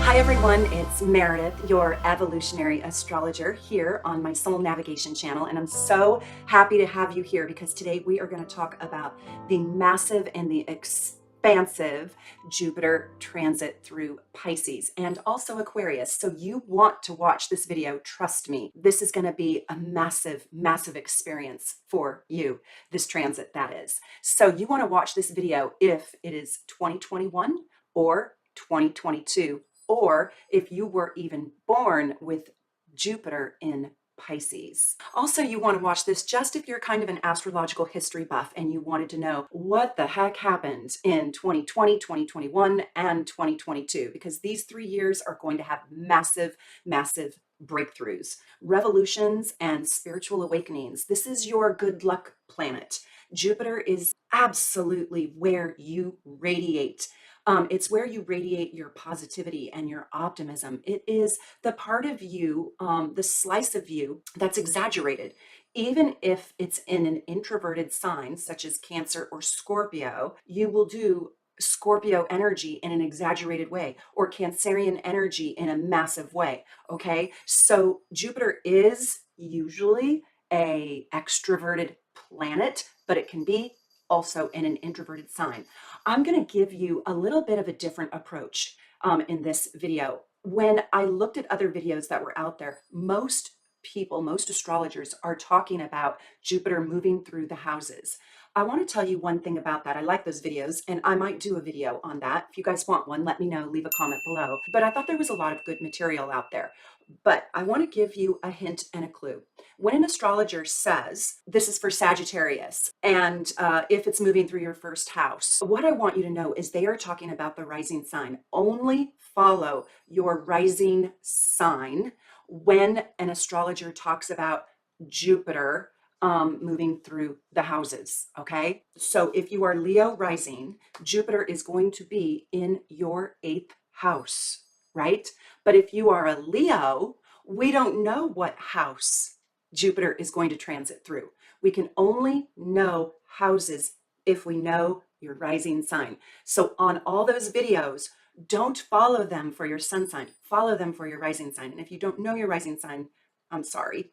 Hi everyone, it's Meredith, your evolutionary astrologer here on my Soul Navigation channel, and I'm so happy to have you here because today we are going to talk about the massive and the expansive Jupiter transit through Pisces and also Aquarius. So you want to watch this video, trust me. This is going to be a massive, massive experience for you, this transit that is. So you want to watch this video if it is 2021 or 2022, or if you were even born with Jupiter in Pisces. Also, you want to watch this just if you're kind of an astrological history buff and you wanted to know what the heck happened in 2020, 2021, and 2022, because these 3 years are going to have massive, massive breakthroughs, revolutions, and spiritual awakenings. This is your good luck planet. Jupiter is absolutely where you radiate. It's where you radiate your positivity and your optimism. It is the part of you, the slice of you that's exaggerated. Even if it's in an introverted sign, such as Cancer or Scorpio, you will do Scorpio energy in an exaggerated way or Cancerian energy in a massive way. Okay. So Jupiter is usually a extroverted planet, but it can be also in an introverted sign. I'm going to give you a little bit of a different approach in this video. When I looked at other videos that were out there, most people, most astrologers are talking about Jupiter moving through the houses. I want to tell you one thing about that. I like those videos and I might do a video on that. If you guys want one, let me know, leave a comment below. But I thought there was a lot of good material out there. But I want to give you a hint and a clue. When an astrologer says this is for Sagittarius, and if it's moving through your first house, what I want you to know is they are talking about the rising sign. Only follow your rising sign when an astrologer talks about Jupiter moving through the houses. Okay. So if you are Leo rising, Jupiter is going to be in your 8th house, right? But if you are a Leo, we don't know what house Jupiter is going to transit through. We can only know houses if we know your rising sign. So on all those videos, don't follow them for your sun sign, follow them for your rising sign. And if you don't know your rising sign, I'm sorry,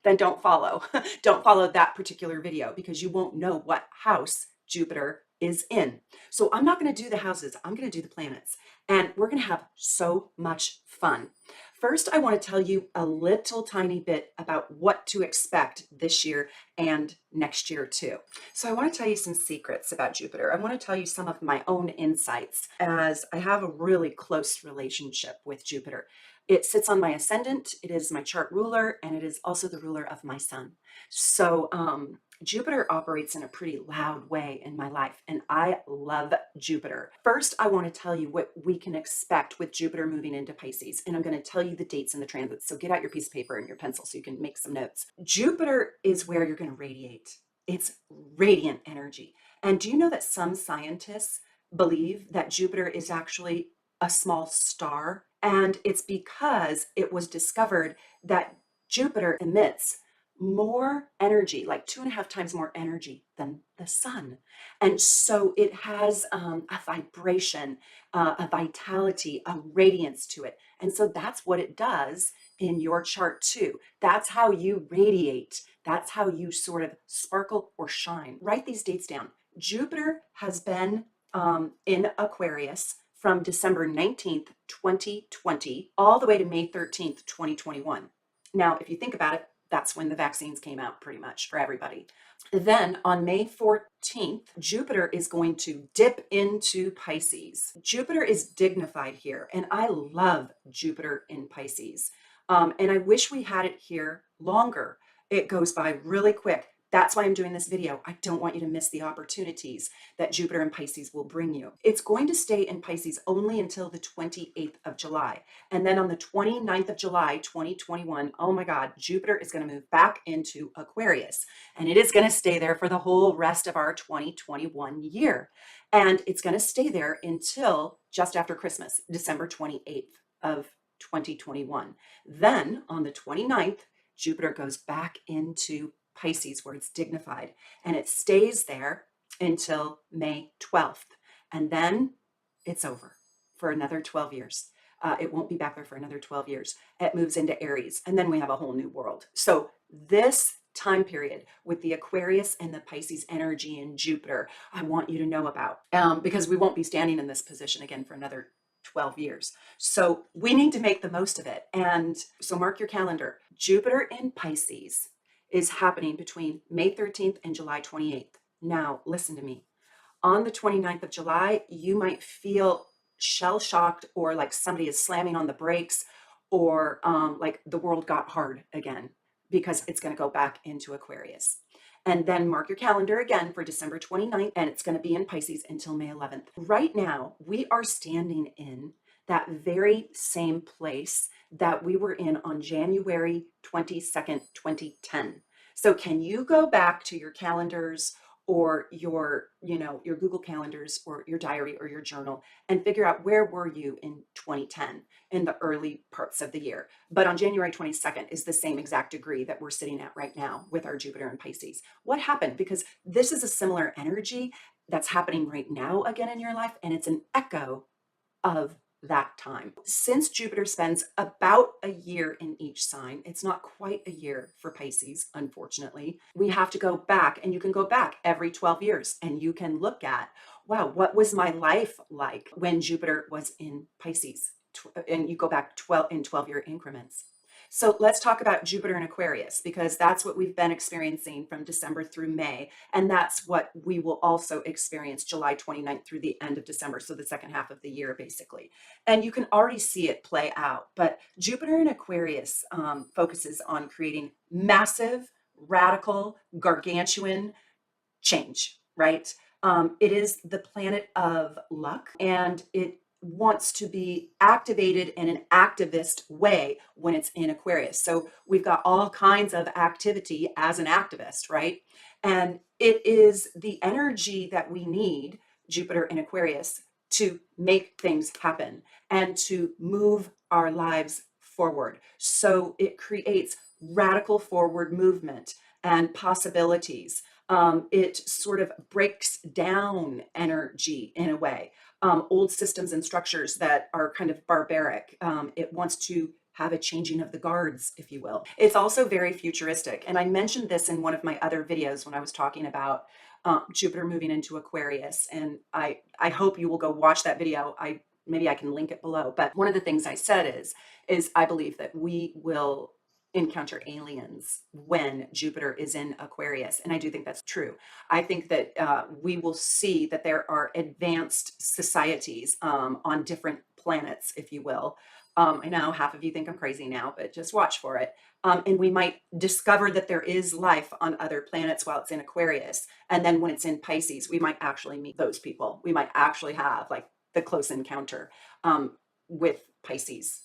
then don't follow. Don't follow that particular video because you won't know what house Jupiter is in. So I'm not going to do the houses, I'm going to do the planets. And we're going to have so much fun. First, I want to tell you a little tiny bit about what to expect this year and next year too. So I want to tell you some secrets about Jupiter. I want to tell you some of my own insights as I have a really close relationship with Jupiter. It sits on my ascendant, it is my chart ruler, and it is also the ruler of my sun. So Jupiter operates in a pretty loud way in my life, and I love Jupiter. First, I want to tell you what we can expect with Jupiter moving into Pisces, and I'm going to tell you the dates and the transits. So get out your piece of paper and your pencil so you can make some notes. Jupiter is where you're going to radiate. It's radiant energy. And do you know that some scientists believe that Jupiter is actually a small star? And it's because it was discovered that Jupiter emits more energy, like 2.5 times more energy than the sun. And so it has a vibration, a vitality, a radiance to it. And so that's what it does in your chart too. That's how you radiate. That's how you sort of sparkle or shine. Write these dates down. Jupiter has been in Aquarius from December 19th, 2020, all the way to May 13th, 2021. Now, if you think about it, that's when the vaccines came out pretty much for everybody. Then on May 14th, Jupiter is going to dip into Pisces. Jupiter is dignified here, and I love Jupiter in Pisces. And I wish we had it here longer. It goes by really quick. That's why I'm doing this video. I don't want you to miss the opportunities that Jupiter in Pisces will bring you. It's going to stay in Pisces only until the 28th of July. And then on the 29th of July, 2021, oh my God, Jupiter is going to move back into Aquarius. And it is going to stay there for the whole rest of our 2021 year. And it's going to stay there until just after Christmas, December 28th of 2021. Then on the 29th, Jupiter goes back into Pisces where it's dignified, and it stays there until May 12th. And then it's over for another 12 years. It won't be back there for another 12 years. It moves into Aries, and then we have a whole new world. So this time period with the Aquarius and the Pisces energy and Jupiter, I want you to know about, because we won't be standing in this position again for another 12 years. So we need to make the most of it. And so mark your calendar. Jupiter in Pisces is happening between May 13th and July 28th. Now, listen to me. On the 29th of July, you might feel shell shocked, or like somebody is slamming on the brakes, or like the world got hard again, because it's going to go back into Aquarius. And then mark your calendar again for December 29th, and it's going to be in Pisces until May 11th. Right now, we are standing in that very same place that we were in on January 22nd, 2010. So can you go back to your calendars, or your, your Google calendars, or your diary, or your journal, and figure out where were you in 2010 in the early parts of the year? But on January 22nd is the same exact degree that we're sitting at right now with our Jupiter in Pisces. What happened? Because this is a similar energy that's happening right now again in your life, and it's an echo of that time. Since Jupiter spends about a year in each sign, it's not quite a year for Pisces, unfortunately. We have to go back, and you can go back every 12 years and you can look at, wow, what was my life like when Jupiter was in Pisces? And you go back 12-year increments. So let's talk about Jupiter in Aquarius, because that's what we've been experiencing from December through May. And that's what we will also experience July 29th through the end of December. So the second half of the year, basically. And you can already see it play out. But Jupiter in Aquarius focuses on creating massive, radical, gargantuan change, right? It is the planet of luck, and it wants to be activated in an activist way when it's in Aquarius. So we've got all kinds of activity as an activist, right? And it is the energy that we need, Jupiter in Aquarius, to make things happen and to move our lives forward. So it creates radical forward movement and possibilities. It sort of breaks down energy in a way, old systems and structures that are kind of barbaric. It wants to have a changing of the guards, if you will. It's also very futuristic. And I mentioned this in one of my other videos when I was talking about Jupiter moving into Aquarius. And I hope you will go watch that video. Maybe I can link it below. But one of the things I said is I believe that we will encounter aliens when Jupiter is in Aquarius. And I do think that's true. I think that we will see that there are advanced societies on different planets, if you will. I know half of you think I'm crazy now, but just watch for it. And we might discover that there is life on other planets while it's in Aquarius. And then when it's in Pisces, we might actually meet those people. We might actually have like the close encounter with Pisces.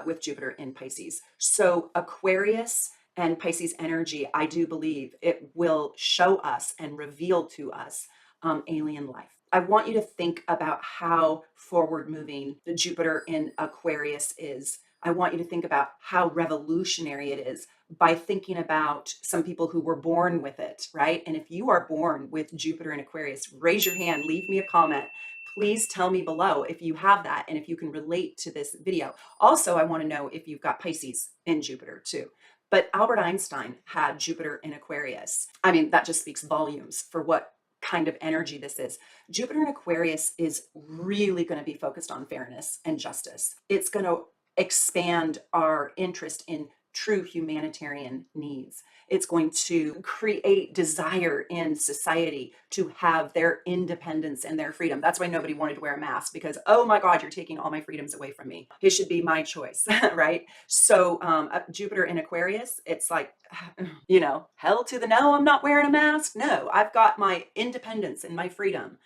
With Jupiter in Pisces. So Aquarius and Pisces energy, I do believe it will show us and reveal to us alien life. I want you to think about how forward moving the Jupiter in Aquarius is. I want you to think about how revolutionary it is by thinking about some people who were born with it, right? And if you are born with Jupiter in Aquarius, raise your hand, leave me a comment. Please tell me below if you have that and if you can relate to this video. Also, I want to know if you've got Pisces in Jupiter too. But Albert Einstein had Jupiter in Aquarius. I mean, that just speaks volumes for what kind of energy this is. Jupiter in Aquarius is really going to be focused on fairness and justice. It's going to expand our interest in true humanitarian needs. It's going to create desire in society to have their independence and their freedom. That's why nobody wanted to wear a mask, because, oh my God, you're taking all my freedoms away from me. It should be my choice, right? So Jupiter in Aquarius, it's like, hell to the no, I'm not wearing a mask. No, I've got my independence and my freedom.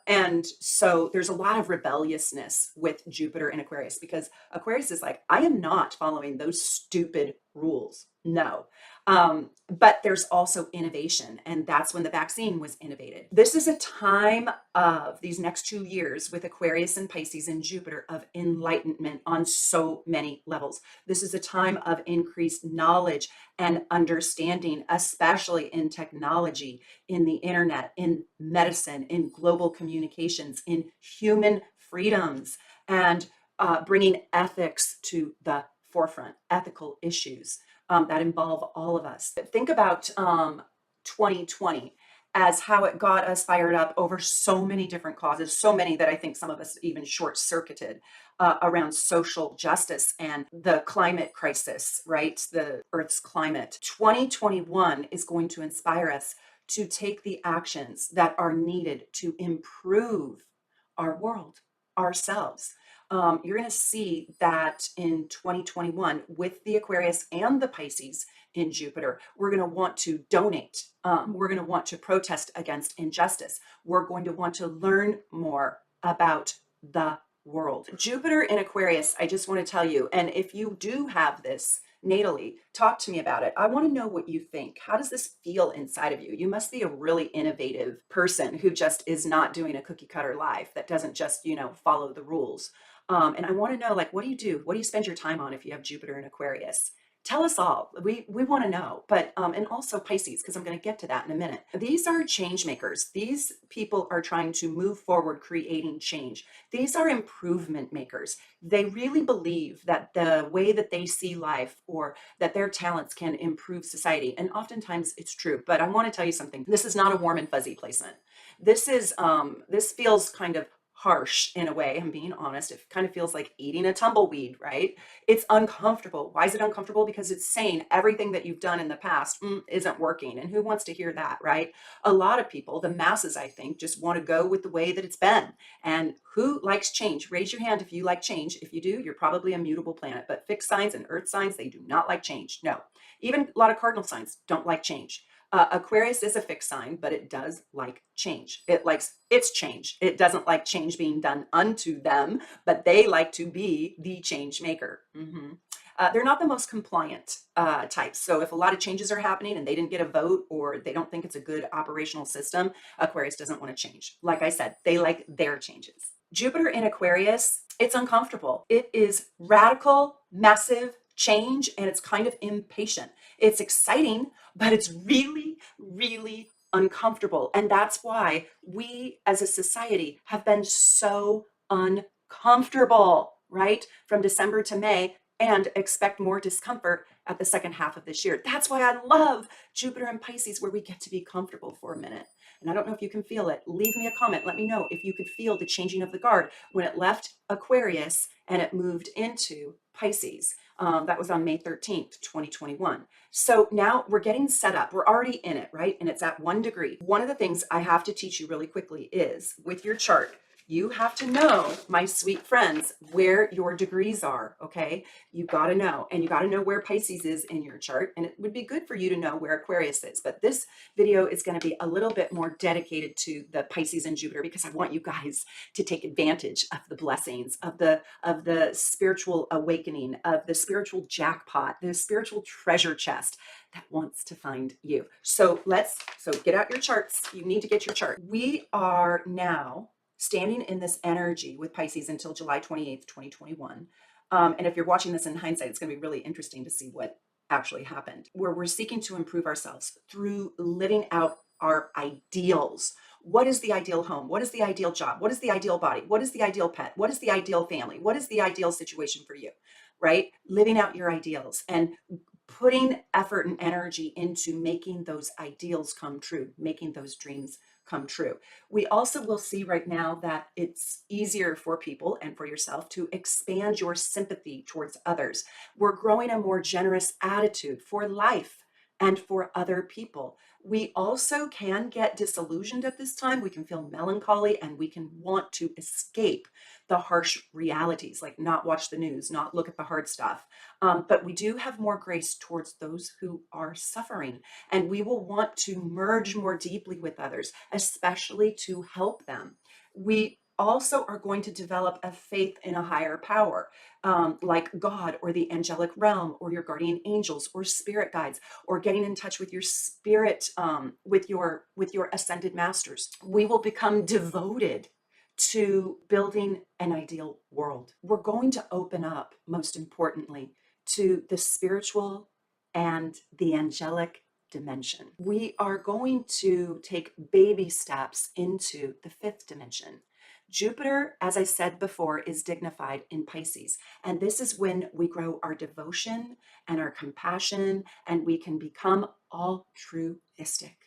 And so there's a lot of rebelliousness with Jupiter in Aquarius, because Aquarius is like, I am not following those stupid rules. No. But there's also innovation, and that's when the vaccine was innovated. This is a time of these next 2 years with Aquarius and Pisces and Jupiter of enlightenment on so many levels. This is a time of increased knowledge and understanding, especially in technology, in the internet, in medicine, in global communications, in human freedoms. And bringing ethics to the forefront, ethical issues that involve all of us. Think about 2020 as how it got us fired up over so many different causes, so many that I think some of us even short circuited around social justice and the climate crisis, right? The Earth's climate. 2021 is going to inspire us to take the actions that are needed to improve our world, ourselves. You're going to see that in 2021 with the Aquarius and the Pisces in Jupiter, we're going to want to donate. We're going to want to protest against injustice. We're going to want to learn more about the world. Jupiter in Aquarius, I just want to tell you, and if you do have this natally, talk to me about it. I want to know what you think. How does this feel inside of you? You must be a really innovative person who just is not doing a cookie cutter life, that doesn't just, follow the rules. And I want to know, like, what do you do? What do you spend your time on if you have Jupiter in Aquarius? Tell us all. We want to know. But and also Pisces, because I'm going to get to that in a minute. These are change makers. These people are trying to move forward, creating change. These are improvement makers. They really believe that the way that they see life or that their talents can improve society. And oftentimes it's true. But I want to tell you something. This is not a warm and fuzzy placement. This feels kind of harsh in a way. I'm being honest. It kind of feels like eating a tumbleweed, right? It's uncomfortable. Why is it uncomfortable? Because it's saying everything that you've done in the past isn't working. And who wants to hear that, right? A lot of people, the masses, I think, just want to go with the way that it's been. And who likes change? Raise your hand if you like change. If you do, you're probably a mutable planet. But fixed signs and earth signs, they do not like change. No. Even a lot of cardinal signs don't like change. Aquarius is a fixed sign, but it does like change. It likes its change. It doesn't like change being done unto them, but they like to be the change maker. They're not the most compliant types. So if a lot of changes are happening and they didn't get a vote or they don't think it's a good operational system, Aquarius doesn't want to change. Like I said, they like their changes. Jupiter in Aquarius, it's uncomfortable. It is radical, massive change, and it's kind of impatient. It's exciting, but it's really, really uncomfortable. And that's why we as a society have been so uncomfortable, right? From December to May, and expect more discomfort at the second half of this year. That's why I love Jupiter and Pisces, where we get to be comfortable for a minute. And I don't know if you can feel it. Leave me a comment. Let me know if you could feel the changing of the guard when it left Aquarius and it moved into Pisces. That was on May 13th, 2021. So now we're getting set up. We're already in it, right? And it's at 1 degree. One of the things I have to teach you really quickly is with your chart, you have to know, my sweet friends, where your degrees are, okay? You got to know, and you got to know where Pisces is in your chart, and it would be good for you to know where Aquarius is. But this video is going to be a little bit more dedicated to the Pisces and Jupiter because I want you guys to take advantage of the blessings, of the spiritual awakening, of the spiritual jackpot, the spiritual treasure chest that wants to find you. So get out your charts. You need to get your chart. We are now standing in this energy with Pisces until July 28th, 2021. And if you're watching this in hindsight, it's going to be really interesting to see what actually happened, where we're seeking to improve ourselves through living out our ideals. What is the ideal home? What is the ideal job? What is the ideal body? What is the ideal pet? What is the ideal family? What is the ideal situation for you, right? Living out your ideals and putting effort and energy into making those ideals come true, making those dreams come true. We also will see right now that it's easier for people and for yourself to expand your sympathy towards others. We're growing a more generous attitude for life and for other people. We also can get disillusioned at this time. We can feel melancholy and we can want to escape the harsh realities, like not watch the news, not look at the hard stuff. But we do have more grace towards those who are suffering, and we will want to merge more deeply with others, especially to help them. We also are going to develop a faith in a higher power, like God or the angelic realm or your guardian angels or spirit guides, or getting in touch with your spirit, with your ascended masters. We will become devoted to building an ideal world. We're going to open up, most importantly, to the spiritual and the angelic dimension. We are going to take baby steps into the fifth dimension. Jupiter, as I said before, is dignified in Pisces. And this is when we grow our devotion and our compassion, and we can become altruistic.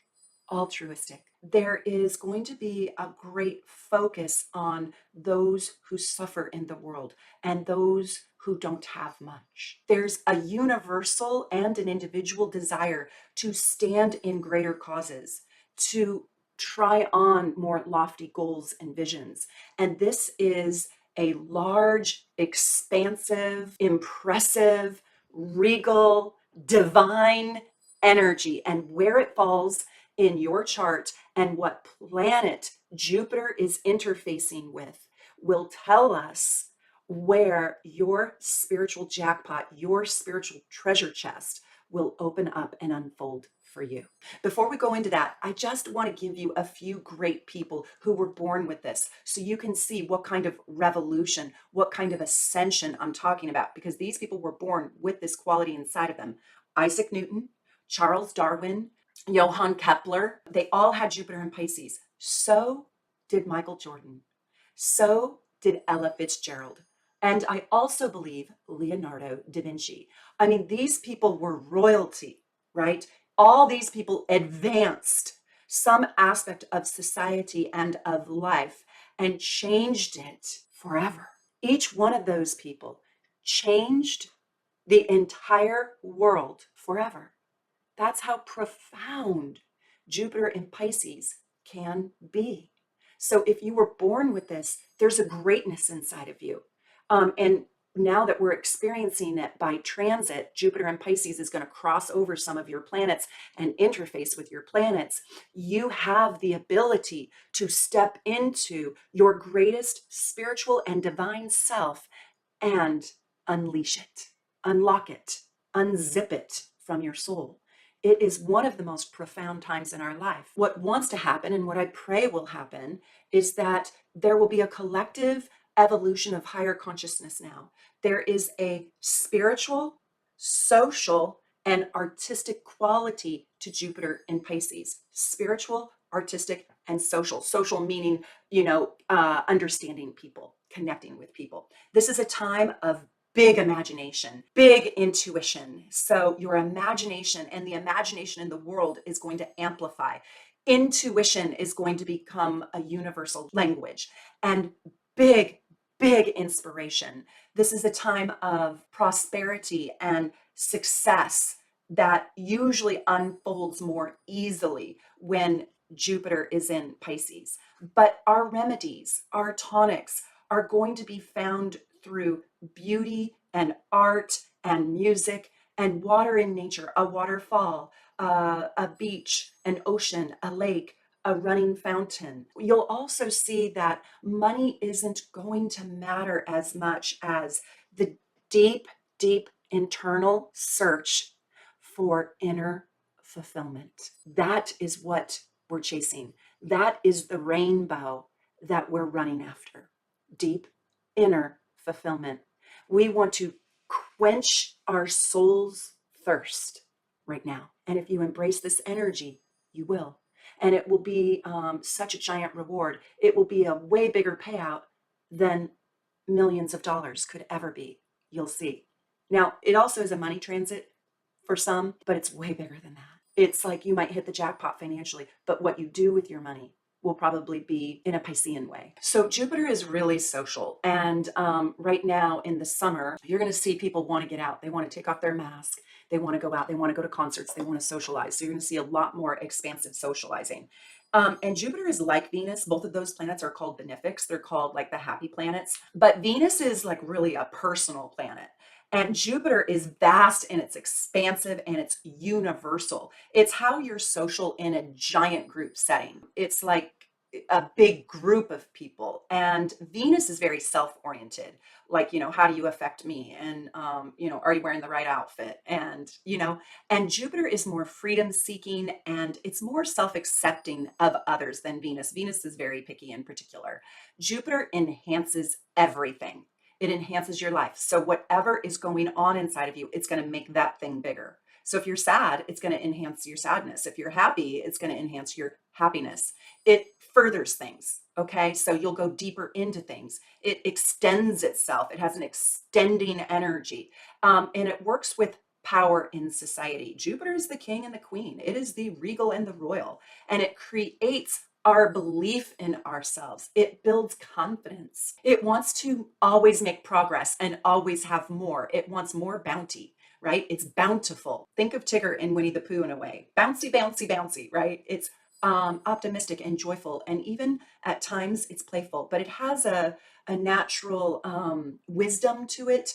Altruistic. There is going to be a great focus on those who suffer in the world and those who don't have much. There's a universal and an individual desire to stand in greater causes, to try on more lofty goals and visions. And this is a large, expansive, impressive, regal, divine energy. And where it falls in your chart and what planet Jupiter is interfacing with will tell us where your spiritual jackpot, your spiritual treasure chest will open up and unfold for you. Before we go into that, I just want to give you a few great people who were born with this so you can see what kind of revolution, what kind of ascension I'm talking about, because these people were born with this quality inside of them. Isaac Newton, Charles Darwin, Johann Kepler, they all had Jupiter in Pisces. So did Michael Jordan. So did Ella Fitzgerald. And I also believe Leonardo da Vinci. I mean, these people were royalty, right? All these people advanced some aspect of society and of life and changed it forever. Each one of those people changed the entire world forever. That's how profound Jupiter in Pisces can be. So if you were born with this, there's a greatness inside of you. And now that we're experiencing it by transit, Jupiter in Pisces is going to cross over some of your planets and interface with your planets. You have the ability to step into your greatest spiritual and divine self and unleash it, unlock it, unzip it from your soul. It is one of the most profound times in our life. What wants to happen and what I pray will happen is that there will be a collective evolution of higher consciousness now. There is a spiritual, social, and artistic quality to Jupiter in Pisces. Spiritual, artistic, and social. Social meaning, understanding people, connecting with people. This is a time of big imagination, big intuition. So your imagination and the imagination in the world is going to amplify. Intuition is going to become a universal language, and big, big inspiration. This is a time of prosperity and success that usually unfolds more easily when Jupiter is in Pisces. But our remedies, our tonics are going to be found through beauty and art and music and water in nature, a waterfall, a beach, an ocean, a lake, a running fountain. You'll also see that money isn't going to matter as much as the deep, deep internal search for inner fulfillment. That is what we're chasing. That is the rainbow that we're running after. Deep inner fulfillment. We want to quench our soul's thirst right now. And if you embrace this energy, you will. And it will be such a giant reward. It will be a way bigger payout than millions of dollars could ever be. You'll see. Now, it also is a money transit for some, but it's way bigger than that. It's like you might hit the jackpot financially, but what you do with your money will probably be in a Piscean way. So Jupiter is really social. And right now in the summer, you're going to see people want to get out. They want to take off their mask. They want to go out. They want to go to concerts. They want to socialize. So you're going to see a lot more expansive socializing. And Jupiter is like Venus. Both of those planets are called benefics. They're called like the happy planets. But Venus is like really a personal planet. And Jupiter is vast and it's expansive and it's universal. It's how you're social in a giant group setting. It's like a big group of people. And Venus is very self-oriented. Like, how do you affect me? And, are you wearing the right outfit? And, and Jupiter is more freedom seeking and it's more self-accepting of others than Venus. Venus is very picky in particular. Jupiter enhances everything. It enhances your life. So whatever is going on inside of you, it's going to make that thing bigger. So if you're sad, it's going to enhance your sadness. If you're happy, it's going to enhance your happiness. It furthers things. Okay, so you'll go deeper into things. It extends itself. It has an extending energy, and it works with power in society. Jupiter is the king and the queen. It is the regal and the royal, and it creates our belief in ourselves. It builds confidence. It wants to always make progress and always have more. It wants more bounty, right? It's bountiful. Think of Tigger and Winnie the Pooh in a way. Bouncy, bouncy, bouncy, right? It's optimistic and joyful, and even at times it's playful, but it has a natural wisdom to it.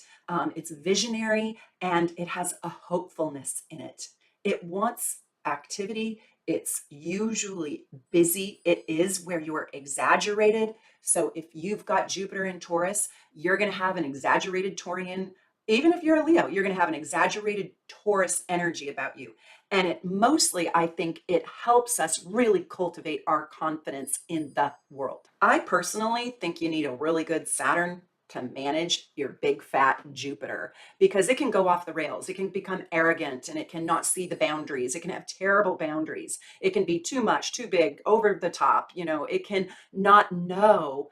It's visionary, and it has a hopefulness in it. It wants activity. It's usually busy. It is where you're exaggerated. So if you've got Jupiter in Taurus, you're going to have an exaggerated Taurian. Even if you're a Leo, you're going to have an exaggerated Taurus energy about you. And it mostly, I think it helps us really cultivate our confidence in the world. I personally think you need a really good Saturn to manage your big fat Jupiter, because it can go off the rails. It can become arrogant, and it cannot see the boundaries. It can have terrible boundaries. It can be too much, too big, over the top. It can not know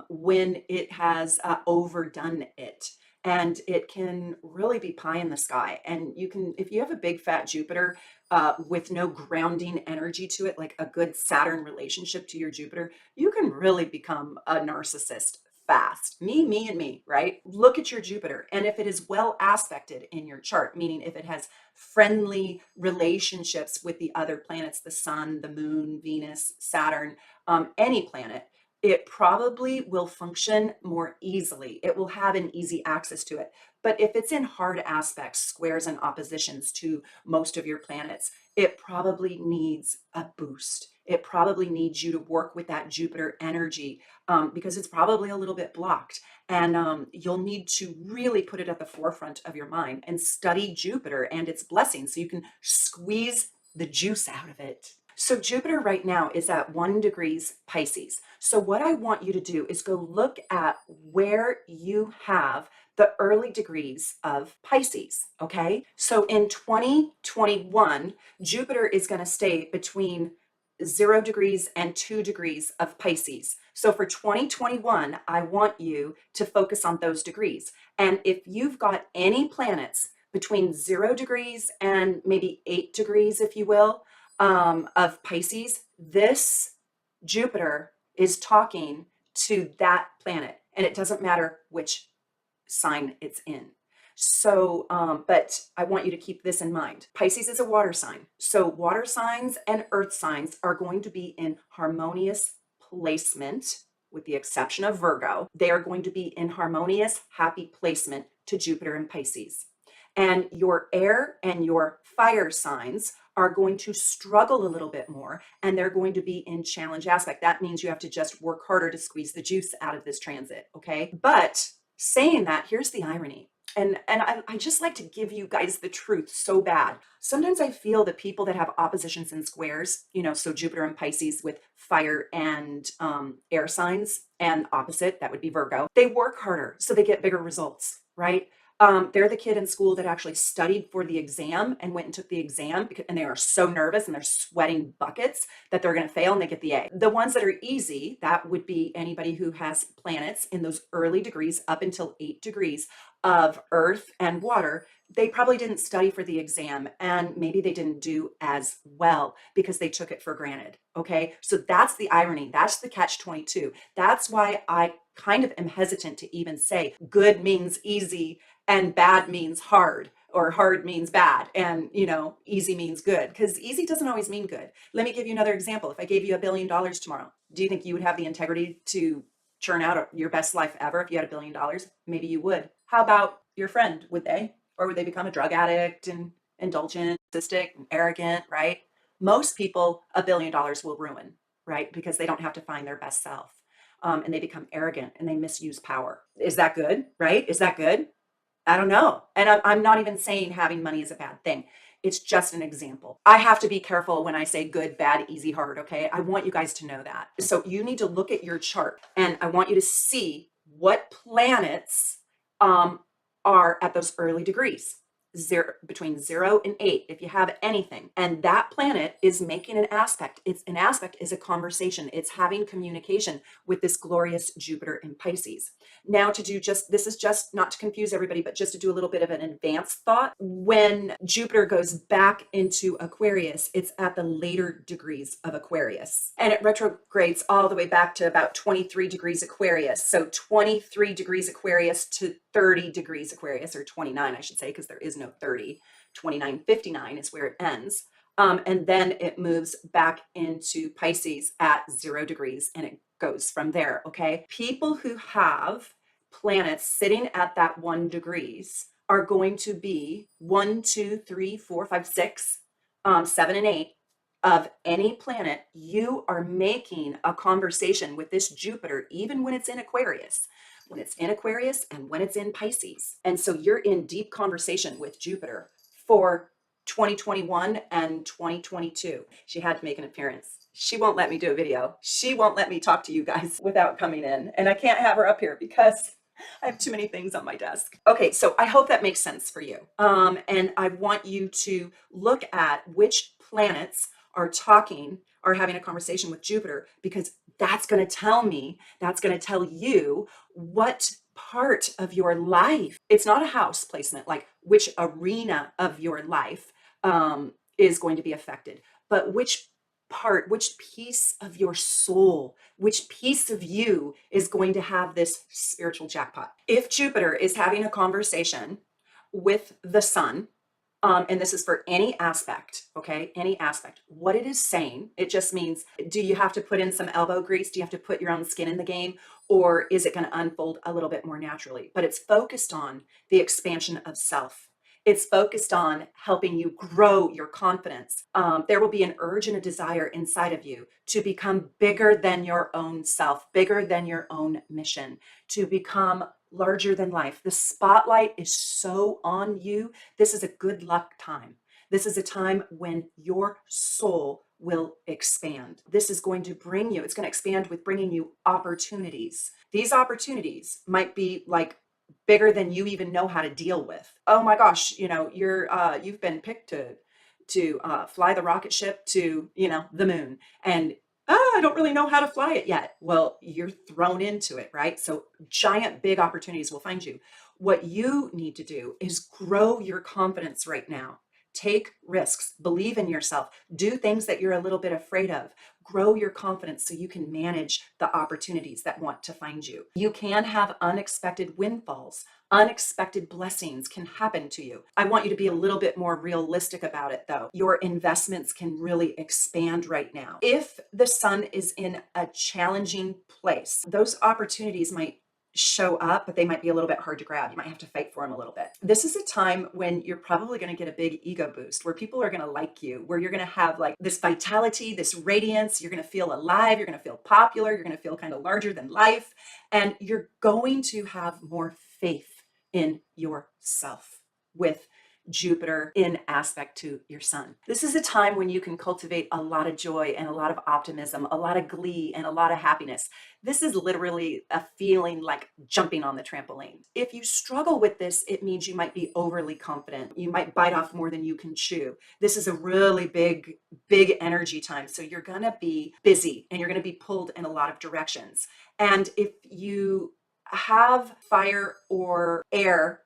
when it has overdone it. And it can really be pie in the sky. And if you have a big fat Jupiter with no grounding energy to it, like a good Saturn relationship to your Jupiter, you can really become a narcissist fast. Me, and me, right? Look at your Jupiter. And if it is well aspected in your chart, meaning if it has friendly relationships with the other planets, the sun, the moon, Venus, Saturn, any planet, it probably will function more easily. It will have an easy access to it. But if it's in hard aspects, squares and oppositions to most of your planets, it probably needs a boost. It probably needs you to work with that Jupiter energy, because it's probably a little bit blocked. And you'll need to really put it at the forefront of your mind and study Jupiter and its blessings so you can squeeze the juice out of it. So Jupiter right now is at 1 degrees Pisces. So what I want you to do is go look at where you have the early degrees of Pisces, okay? So in 2021, Jupiter is going to stay between 0 degrees and 2 degrees of Pisces. So for 2021, I want you to focus on those degrees. And if you've got any planets between 0 degrees and maybe 8 degrees, if you will, of Pisces, this Jupiter is talking to that planet, and it doesn't matter which sign it's in. So, but I want you to keep this in mind. Pisces is a water sign. So water signs and earth signs are going to be in harmonious placement, with the exception of Virgo. They are going to be in harmonious, happy placement to Jupiter and Pisces. And your air and your fire signs are going to struggle a little bit more, and they're going to be in challenge aspect. That means you have to just work harder to squeeze the juice out of this transit, okay? But saying that, here's the irony. And I just like to give you guys the truth so bad. Sometimes I feel that people that have oppositions and squares, so Jupiter and Pisces with fire and air signs, and opposite, that would be Virgo, they work harder, so they get bigger results, right? They're the kid in school that actually studied for the exam and went and took the exam, and they are so nervous and they're sweating buckets that they're going to fail, and they get the A. The ones that are easy, that would be anybody who has planets in those early degrees up until 8 degrees of earth and water. They probably didn't study for the exam, and maybe they didn't do as well because they took it for granted. Okay. So that's the irony. That's the catch-22. That's why I kind of am hesitant to even say good means easy and bad means hard, or hard means bad, and easy means good, because easy doesn't always mean good. Let me give you another example. If I gave you $1 billion tomorrow, do you think you would have the integrity to churn out your best life ever if you had $1 billion? Maybe you would. How about your friend? Would they? Or would they become a drug addict and indulgent, narcissistic, and arrogant, right? Most people, $1 billion will ruin, right? Because they don't have to find their best self. And they become arrogant and they misuse power. Is that good, right? Is that good? I don't know. And I'm not even saying having money is a bad thing. It's just an example. I have to be careful when I say good, bad, easy, hard, okay? I want you guys to know that. So you need to look at your chart, and I want you to see what planets are at those early degrees. between 0 and 8, if you have anything, and that planet is making an aspect. It's an aspect is a conversation. It's having communication with this glorious Jupiter in Pisces. Now, to do just this is just not to confuse everybody, but just to do a little bit of an advanced thought. When Jupiter goes back into Aquarius, it's at the later degrees of Aquarius, and it retrogrades all the way back to about 23 degrees Aquarius. So 23 degrees Aquarius to 30 degrees Aquarius, or 29, I should say, because there is no 30. 29:59 is where it ends. And then it moves back into Pisces at 0 degrees, and it goes from there. Okay. People who have planets sitting at that 1 degrees are going to be 1, 2, 3, 4, 5, 6, 7, and 8 of any planet. You are making a conversation with this Jupiter, even when it's in Aquarius. When it's in Aquarius and when it's in Pisces. And so you're in deep conversation with Jupiter for 2021 and 2022. She had to make an appearance. She won't let me do a video. She won't let me talk to you guys without coming in. And I can't have her up here because I have too many things on my desk. Okay, so I hope that makes sense for you. And I want you to look at which planets are having a conversation with Jupiter, because that's going to tell me, that's going to tell you what part of your life. It's not a house placement, like which arena of your life is going to be affected, but which piece of your soul, which piece of you is going to have this spiritual jackpot. If Jupiter is having a conversation with the sun, and this is for any aspect, okay? Any aspect. What it is saying, it just means, do you have to put in some elbow grease? Do you have to put your own skin in the game? Or is it going to unfold a little bit more naturally? But it's focused on the expansion of self. It's focused on helping you grow your confidence. There will be an urge and a desire inside of you to become bigger than your own self, bigger than your own mission, to become larger than life. The spotlight is so on you. This is a good luck time. This is a time when your soul will expand. This is going to bring you, it's going to expand with bringing you opportunities. These opportunities might be like bigger than you even know how to deal with. Oh my gosh, you've been picked to fly the rocket ship to, the moon, and I don't really know how to fly it yet. Well, you're thrown into it, right? So giant, big opportunities will find you. What you need to do is grow your confidence right now. Take risks, believe in yourself, do things that you're a little bit afraid of. Grow your confidence so you can manage the opportunities that want to find you. You can have unexpected windfalls. Unexpected blessings can happen to you. I want you to be a little bit more realistic about it, though. Your investments can really expand right now. If the sun is in a challenging place, those opportunities might show up, but they might be a little bit hard to grab. You might have to fight for them a little bit. This is a time when you're probably going to get a big ego boost, where people are going to like you, where you're going to have like this vitality, this radiance. You're going to feel alive. You're going to feel popular. You're going to feel kind of larger than life. And you're going to have more faith in yourself with Jupiter in aspect to your sun. This is a time when you can cultivate a lot of joy and a lot of optimism, a lot of glee, and a lot of happiness. This is literally a feeling like jumping on the trampoline. If you struggle with this, it means you might be overly confident. You might bite off more than you can chew. This is a really big energy time. So you're going to be busy and you're going to be pulled in a lot of directions. And if you have fire or air,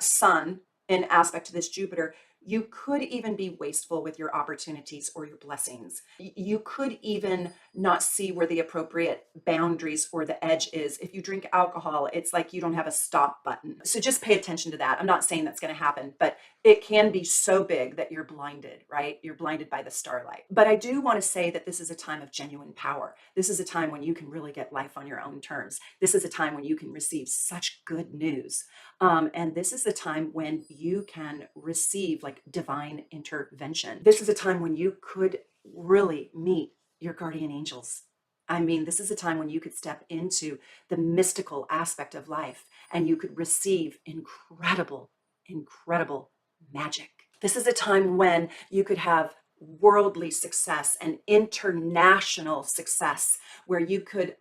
sun, in aspect to this Jupiter, you could even be wasteful with your opportunities or your blessings. You could even not see where the appropriate boundaries or the edge is. If you drink alcohol, it's like you don't have a stop button. So just pay attention to that. I'm not saying that's going to happen, but it can be so big that you're blinded, right? You're blinded by the starlight. But I do want to say that this is a time of genuine power. This is a time when you can really get life on your own terms. This is a time when you can receive such good news. And this is the time when you can receive like divine intervention. This is a time when you could really meet your guardian angels. I mean, this is a time when you could step into the mystical aspect of life and you could receive incredible magic. This is a time when you could have worldly success and international success, where you could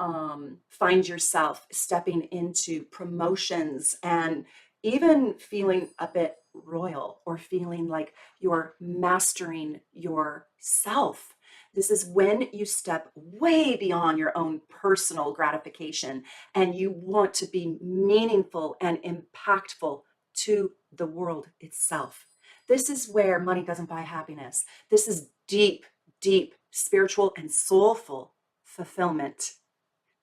find yourself stepping into promotions and even feeling a bit royal or feeling like you're mastering yourself. This is when you step way beyond your own personal gratification and you want to be meaningful and impactful to the world itself. This is where money doesn't buy happiness. This is deep, deep spiritual and soulful fulfillment.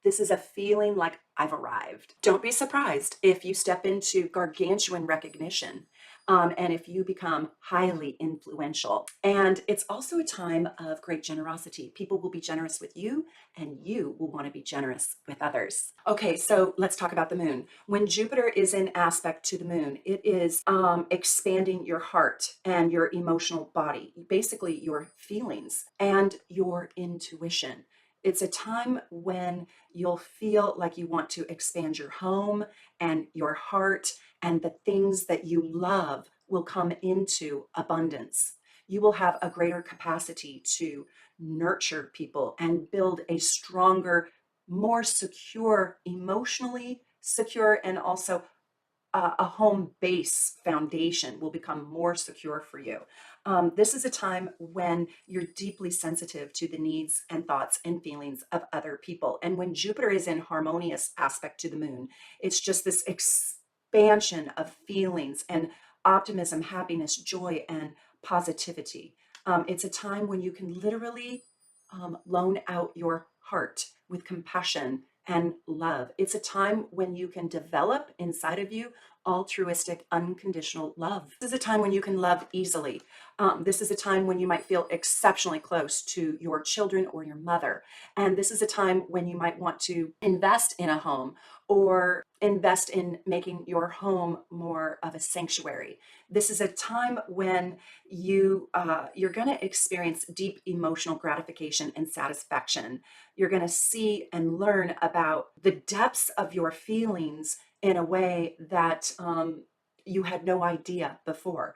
This is a feeling like I've arrived. Don't be surprised if you step into gargantuan recognition, and if you become highly influential. And it's also a time of great generosity. People will be generous with you, and you will want to be generous with others. Okay, so let's talk about the moon. When Jupiter is in aspect to the moon, it is expanding your heart and your emotional body, basically your feelings and your intuition. It's a time when you'll feel like you want to expand your home and your heart, and the things that you love will come into abundance. You will have a greater capacity to nurture people and build a stronger, more secure, emotionally secure, and also a home base foundation will become more secure for you. This is a time when you're deeply sensitive to the needs and thoughts and feelings of other people. And when Jupiter is in harmonious aspect to the moon, it's just this expansion of feelings and optimism, happiness, joy, and positivity. It's a time when you can literally loan out your heart with compassion and love. It's a time when you can develop inside of you altruistic, unconditional love. This is a time when you can love easily. This is a time when you might feel exceptionally close to your children or your mother. And this is a time when you might want to invest in a home or invest in making your home more of a sanctuary. This is a time when you're going to experience deep emotional gratification and satisfaction. You're going to see and learn about the depths of your feelings in a way that you had no idea before.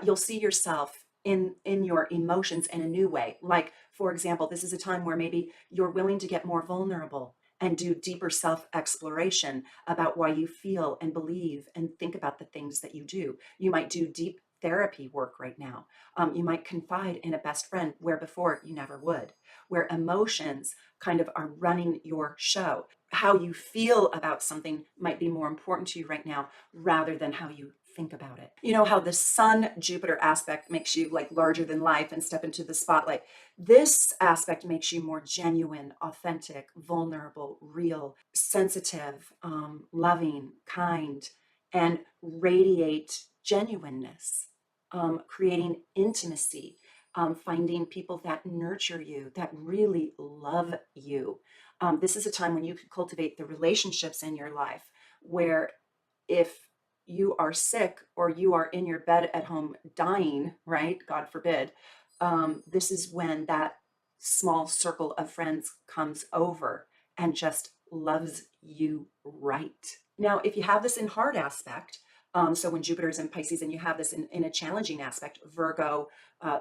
You'll see yourself in your emotions in a new way. Like, for example, this is a time where maybe you're willing to get more vulnerable and do deeper self exploration about why you feel and believe and think about the things that you do. You might do deep therapy work right now. You might confide in a best friend where before you never would, where emotions kind of are running your show. How you feel about something might be more important to you right now rather than how you think about it. You know how the Sun Jupiter aspect makes you like larger than life and step into the spotlight. This aspect makes you more genuine, authentic, vulnerable, real, sensitive, loving, kind, and radiate genuineness, creating intimacy, finding people that nurture you, that really love you. This is a time when you can cultivate the relationships in your life where if you are sick or you are in your bed at home dying, right? God forbid, this is when that small circle of friends comes over and just loves you right. Now, if you have this in hard aspect, so when Jupiter is in Pisces and you have this in a challenging aspect, Virgo,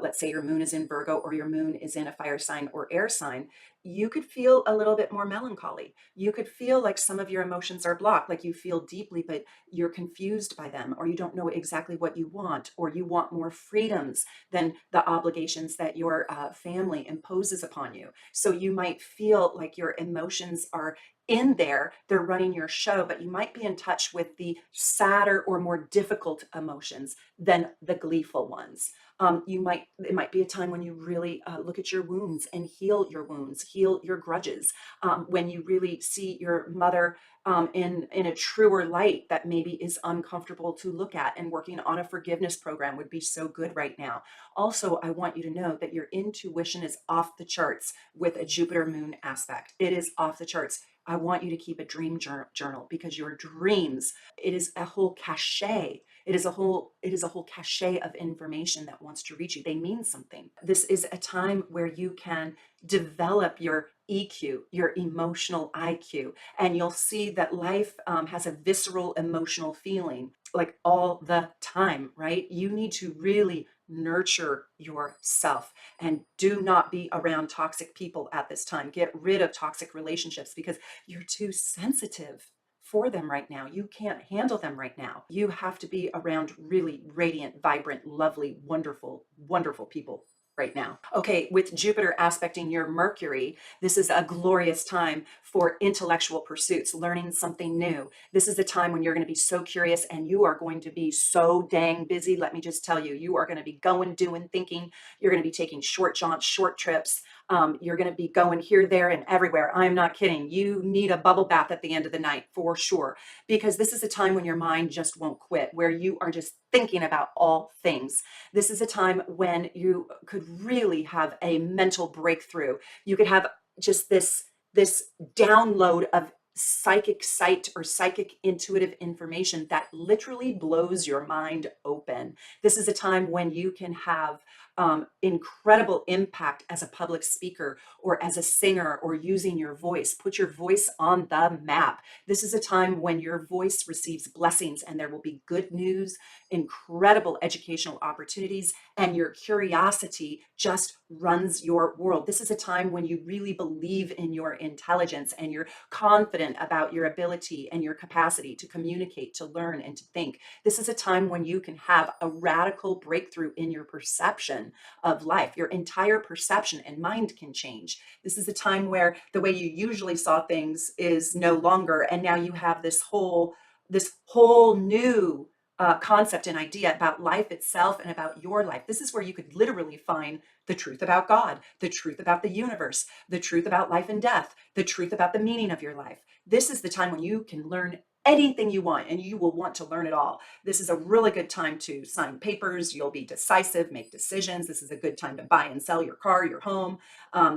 let's say your moon is in Virgo or your moon is in a fire sign or air sign, you could feel a little bit more melancholy. You could feel like some of your emotions are blocked, like you feel deeply, but you're confused by them, or you don't know exactly what you want, or you want more freedoms than the obligations that your family imposes upon you. So you might feel like your emotions are in there, they're running your show, but you might be in touch with the sadder or more difficult emotions than the gleeful ones. It might be a time when you really look at your wounds and heal your wounds, heal your grudges. When you really see your mother in a truer light that maybe is uncomfortable to look at, and working on a forgiveness program would be so good right now. Also, I want you to know that your intuition is off the charts with a Jupiter moon aspect. It is off the charts. I want you to keep a dream journal because your dreams, it is a whole cachet. It is a whole cachet of information that wants to reach you. They mean something. This is a time where you can develop your EQ, your emotional IQ, and you'll see that life has a visceral emotional feeling like all the time, right? You need to really nurture yourself and do not be around toxic people at this time. Get rid of toxic relationships because you're too sensitive for them right now. You can't handle them right now. You have to be around really radiant, vibrant, lovely, wonderful, wonderful people right now. Okay, with Jupiter aspecting your Mercury, this is a glorious time for intellectual pursuits, learning something new. This is the time when you're going to be so curious and you are going to be so dang busy. Let me just tell you, you are going to be going, doing, thinking. You're going to be taking short jaunts, short trips. You're going to be going here, there, and everywhere. I'm not kidding. You need a bubble bath at the end of the night for sure, because this is a time when your mind just won't quit, where you are just thinking about all things. This is a time when you could really have a mental breakthrough. You could have just this download of psychic sight or psychic intuitive information that literally blows your mind open. This is a time when you can have incredible impact as a public speaker or as a singer or using your voice. Put your voice on the map. This is a time when your voice receives blessings and there will be good news, incredible educational opportunities, and your curiosity just runs your world. This is a time when you really believe in your intelligence and you're confident about your ability and your capacity to communicate, to learn, and to think. This is a time when you can have a radical breakthrough in your perception of life. Your entire perception and mind can change. This is a time where the way you usually saw things is no longer, and now you have this whole new concept and idea about life itself and about your life. This is where you could literally find the truth about God, the truth about the universe, the truth about life and death, the truth about the meaning of your life. This is the time when you can learn anything you want and you will want to learn it all. This is a really good time to sign papers. You'll be decisive, make decisions. This is a good time to buy and sell your car, your home.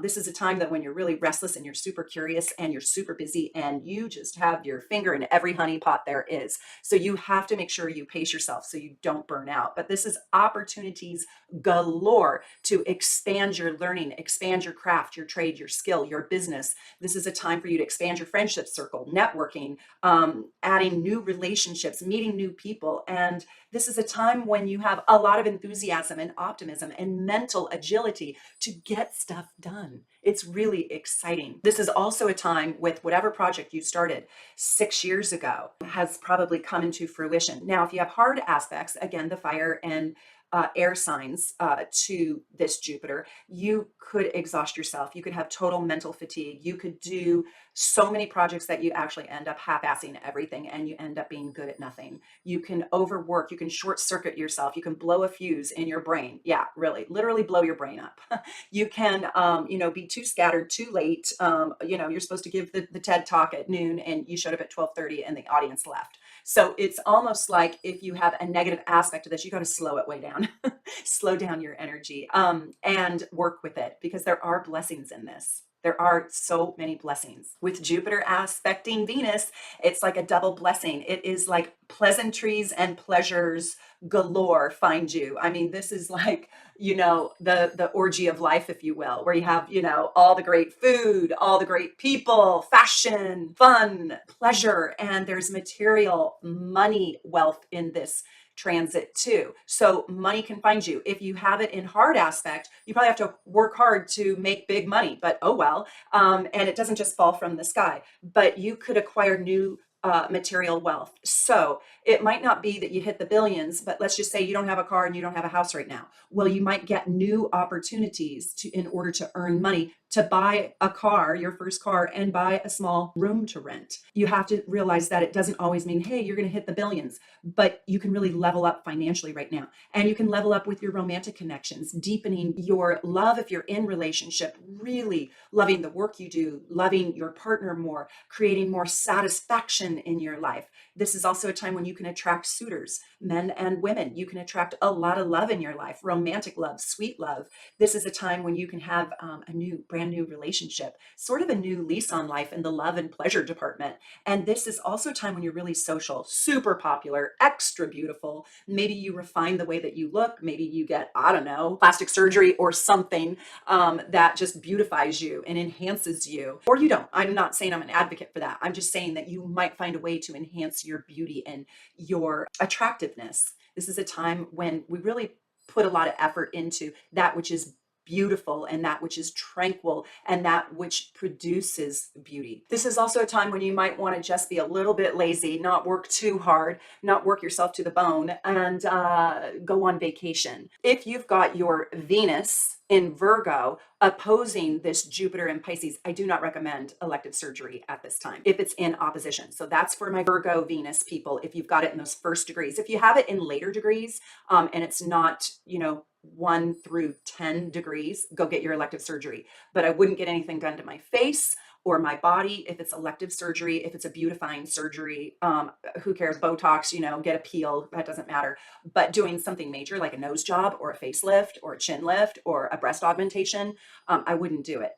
This is a time that when you're really restless and you're super curious and you're super busy and you just have your finger in every honey pot there is. So you have to make sure you pace yourself so you don't burn out. But this is opportunities galore to expand your learning, expand your craft, your trade, your skill, your business. This is a time for you to expand your friendship circle, networking, adding new relationships, meeting new people. And this is a time when you have a lot of enthusiasm and optimism and mental agility to get stuff done. It's really exciting. This is also a time with whatever project you started 6 years ago has probably come into fruition. Now, if you have hard aspects, again, the fire and air signs to this Jupiter, you could exhaust yourself. You could have total mental fatigue. You could do so many projects that you actually end up half-assing everything and you end up being good at nothing. You can overwork. You can short circuit yourself. You can blow a fuse in your brain. Yeah, really, literally blow your brain up. You can, be too scattered, too late. You're supposed to give the TED talk at noon and you showed up at 12:30 and the audience left. So it's almost like if you have a negative aspect of this, you got to slow it way down, slow down your energy, and work with it because there are blessings in this. There are so many blessings. With Jupiter aspecting Venus, it's like a double blessing. It is like pleasantries and pleasures galore find you. I mean, this is like, the orgy of life, if you will, where you have, all the great food, all the great people, fashion, fun, pleasure, and there's material money wealth in this transit too. So money can find you. If you have it in hard aspect, you probably have to work hard to make big money, but oh well. And it doesn't just fall from the sky, but you could acquire new material wealth. So it might not be that you hit the billions, but let's just say you don't have a car and you don't have a house right now. Well, you might get new opportunities in order to earn money to buy a car, your first car, and buy a small room to rent. You have to realize that it doesn't always mean, hey, you're going to hit the billions, but you can really level up financially right now. And you can level up with your romantic connections, deepening your love if you're in relationship, really loving the work you do, loving your partner more, creating more satisfaction in your life. This is also a time when you can attract suitors, men and women. You can attract a lot of love in your life, romantic love, sweet love. This is a time when you can have a brand new relationship, sort of a new lease on life in the love and pleasure department. And this is also a time when you're really social, super popular, extra beautiful. Maybe you refine the way that you look. Maybe you get, I don't know, plastic surgery or something that just beautifies you and enhances you. Or you don't. I'm not saying I'm an advocate for that. I'm just saying that you might find a way to enhance your beauty and your attractiveness. This is a time when we really put a lot of effort into that which is beautiful and that which is tranquil and that which produces beauty. This is also a time when you might want to just be a little bit lazy, not work too hard, not work yourself to the bone, and go on vacation. If you've got your Venus in Virgo opposing this Jupiter in Pisces, I do not recommend elective surgery at this time if it's in opposition. So that's for my Virgo Venus people. If you've got it in those first degrees, if you have it in later degrees, and it's not, 1 through 10 degrees, go get your elective surgery. But I wouldn't get anything done to my face or my body if it's elective surgery. If it's a beautifying surgery, who cares? Botox, get a peel, that doesn't matter. But doing something major like a nose job or a facelift or a chin lift or a breast augmentation, I wouldn't do it.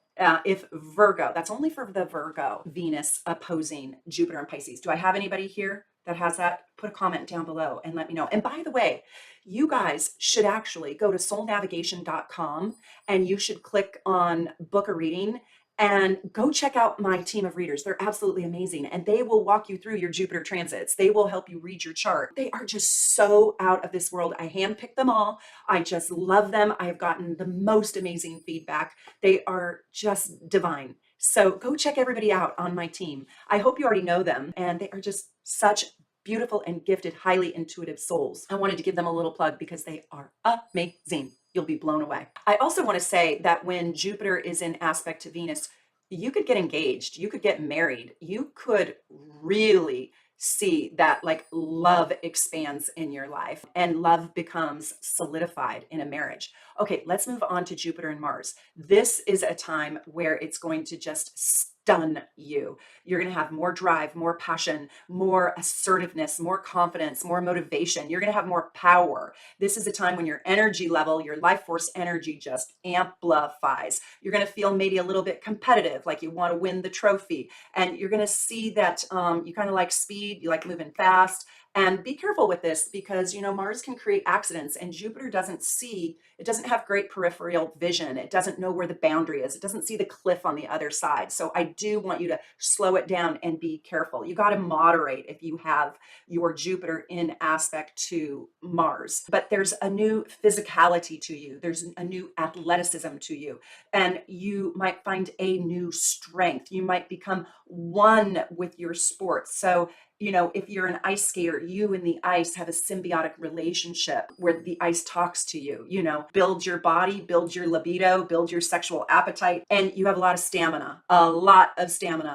If Virgo, that's only for the Virgo, Venus opposing Jupiter and Pisces. Do I have anybody here that has that? Put a comment down below and let me know. And by the way, you guys should actually go to soulnavigation.com and you should click on book a reading and go check out my team of readers. They're absolutely amazing. And they will walk you through your Jupiter transits. They will help you read your chart. They are just so out of this world. I handpicked them all. I just love them. I have gotten the most amazing feedback. They are just divine. So go check everybody out on my team. I hope you already know them, and they are just such beautiful and gifted, highly intuitive souls. I wanted to give them a little plug because they are amazing. You'll be blown away. I also want to say that when Jupiter is in aspect to Venus, you could get engaged, you could get married, you could really see that like love expands in your life and love becomes solidified in a marriage. Okay, let's move on to Jupiter and Mars. This is a time where it's going to just stun you. You're going to have more drive, more passion, more assertiveness, more confidence, more motivation. You're going to have more power. This is a time when your energy level, your life force energy just amplifies. You're going to feel maybe a little bit competitive, like you want to win the trophy. And you're going to see that you kind of like speed, you like moving fast. And be careful with this because, Mars can create accidents and Jupiter it doesn't have great peripheral vision. It doesn't know where the boundary is. It doesn't see the cliff on the other side. So I do want you to slow it down and be careful. You got to moderate if you have your Jupiter in aspect to Mars. But there's a new physicality to you. There's a new athleticism to you. And you might find a new strength. You might become one with your sport. So if you're an ice skater, you and the ice have a symbiotic relationship where the ice talks to you, build your body, build your libido, build your sexual appetite. And you have a lot of stamina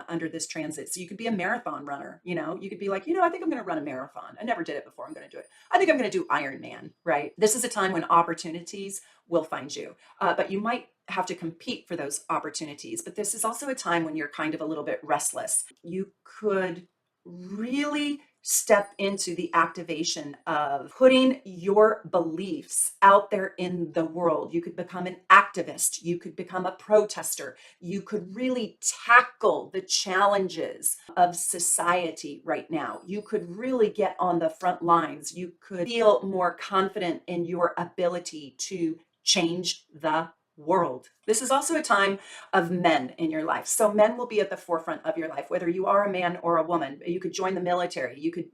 under this transit. So you could be a marathon runner, you could be like, I think I'm going to run a marathon. I never did it before. I'm going to do it. I think I'm going to do Ironman, right? This is a time when opportunities will find you, but you might have to compete for those opportunities. But this is also a time when you're kind of a little bit restless. You could really step into the activation of putting your beliefs out there in the world. You could become an activist. You could become a protester. You could really tackle the challenges of society right now. You could really get on the front lines. You could feel more confident in your ability to change the world. This is also a time of men in your life. So men will be at the forefront of your life, whether you are a man or a woman. You could join the military. You could,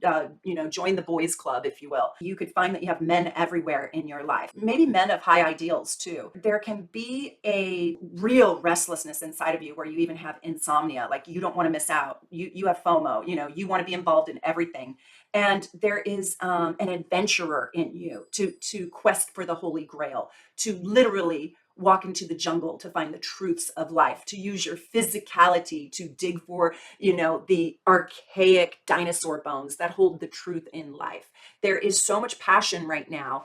join the boys club, if you will. You could find that you have men everywhere in your life. Maybe men of high ideals too. There can be a real restlessness inside of you where you even have insomnia. Like you don't want to miss out. You have FOMO. You want to be involved in everything. And there is an adventurer in you to quest for the Holy Grail, to literally walk into the jungle to find the truths of life, to use your physicality to dig for, the archaic dinosaur bones that hold the truth in life. There is so much passion right now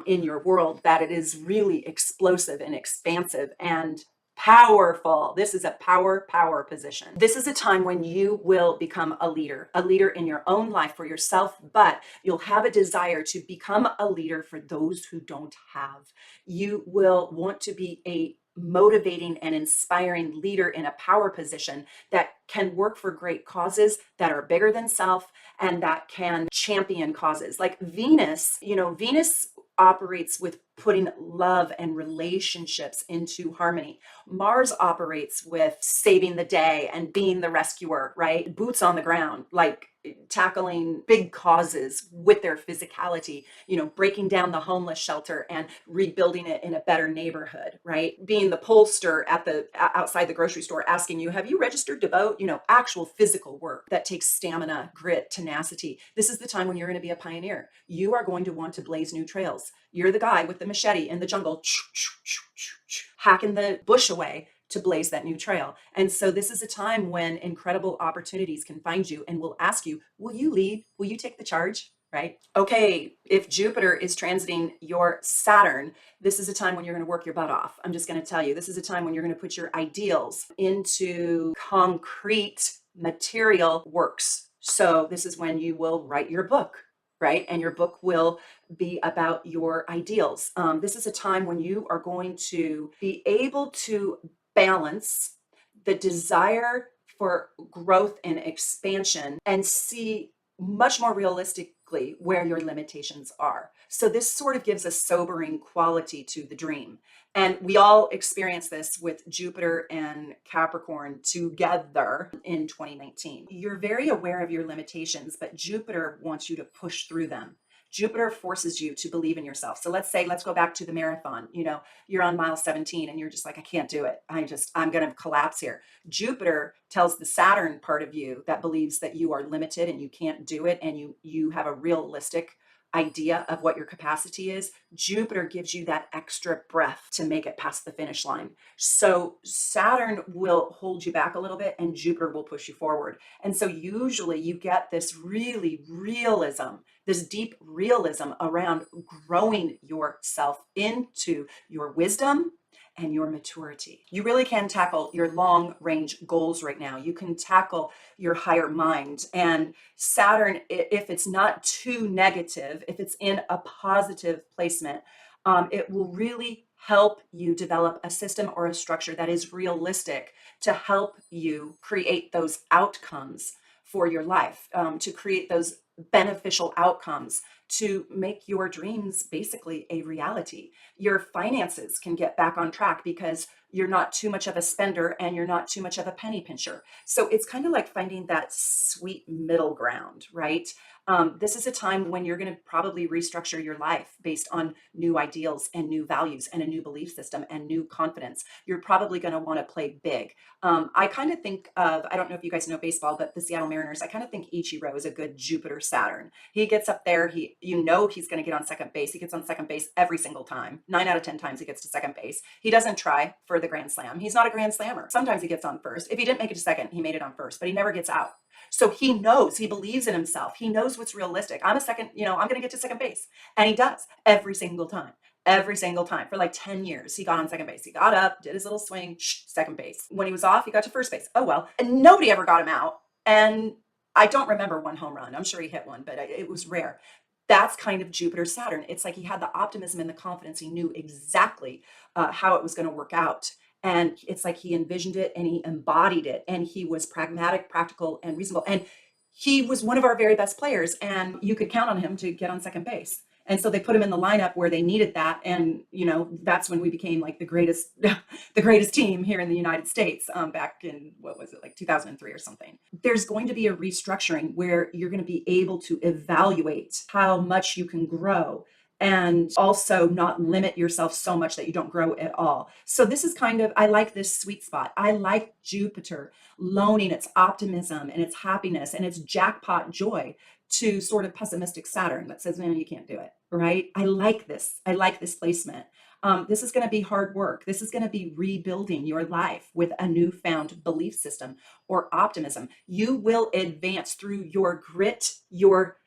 in your world that it is really explosive and expansive and powerful. This is a power position. This is a time when you will become a leader in your own life for yourself, but you'll have a desire to become a leader for those who don't have. You will want to be a motivating and inspiring leader in a power position that can work for great causes that are bigger than self and that can champion causes. Like Venus, Venus operates with putting love and relationships into harmony. Mars operates with saving the day and being the rescuer, right? Boots on the ground, like tackling big causes with their physicality, breaking down the homeless shelter and rebuilding it in a better neighborhood, right? Being the pollster at the outside the grocery store asking you, have you registered to vote? Actual physical work that takes stamina, grit, tenacity. This is the time when you're going to be a pioneer. You are going to want to blaze new trails. You're the guy with the machete in the jungle, hacking the bush away to blaze that new trail. And so this is a time when incredible opportunities can find you and will ask you, will you lead? Will you take the charge? Right? Okay, if Jupiter is transiting your Saturn, this is a time when you're going to work your butt off. I'm just going to tell you, this is a time when you're going to put your ideals into concrete material works. So this is when you will write your book, right? And your book will be about your ideals. This is a time when you are going to be able to balance the desire for growth and expansion and see much more realistically where your limitations are. So this sort of gives a sobering quality to the dream. And we all experience this with Jupiter and Capricorn together in 2019. You're very aware of your limitations, but Jupiter wants you to push through them. Jupiter forces you to believe in yourself. So let's go back to the marathon. You're on mile 17 and you're just like, I can't do it. I'm going to collapse here. Jupiter tells the Saturn part of you that believes that you are limited and you can't do it, and you have a realistic idea of what your capacity is. Jupiter gives you that extra breath to make it past the finish line. So Saturn will hold you back a little bit and Jupiter will push you forward. And so usually you get this this deep realism around growing yourself into your wisdom and your maturity. You really can tackle your long range goals right now. You can tackle your higher mind. And Saturn, if it's not too negative, if it's in a positive placement, it will really help you develop a system or a structure that is realistic to help you create those outcomes for your life, to create those beneficial outcomes, to make your dreams basically a reality. Your finances can get back on track because you're not too much of a spender and you're not too much of a penny pincher. So it's kind of like finding that sweet middle ground, right? This is a time when you're going to probably restructure your life based on new ideals and new values and a new belief system and new confidence. You're probably going to want to play big. I kind of think of, I don't know if you guys know baseball, but the Seattle Mariners, I kind of think Ichiro is a good Jupiter Saturn. He gets up there, he's going to get on second base. He gets on second base every single time. 9 out of 10 times he gets to second base. He doesn't try for the grand slam. He's not a grand slammer. Sometimes he gets on first. If he didn't make it to second, he made it on first, but he never gets out. So he knows, he believes in himself. He knows what's realistic. I'm going to get to second base. And he does every single time. Every single time for like 10 years, he got on second base. He got up, did his little swing, second base. When he was off, he got to first base. Oh, well. And nobody ever got him out. And I don't remember one home run. I'm sure he hit one, but it was rare. That's kind of Jupiter Saturn. It's like he had the optimism and the confidence. He knew exactly how it was going to work out. And it's like he envisioned it and he embodied it. And he was pragmatic, practical, and reasonable. And he was one of our very best players. And you could count on him to get on second base. And so they put him in the lineup where they needed that. And, that's when we became like the greatest team here in the United States back in, what was it, like 2003 or something. There's going to be a restructuring where you're going to be able to evaluate how much you can grow and also not limit yourself so much that you don't grow at all. So this is I like this sweet spot. I like Jupiter loaning its optimism and its happiness and its jackpot joy to sort of pessimistic Saturn that says, man, you can't do it, right? I like this. I like this placement. This is going to be hard work. This is going to be rebuilding your life with a newfound belief system or optimism. You will advance through your grit, your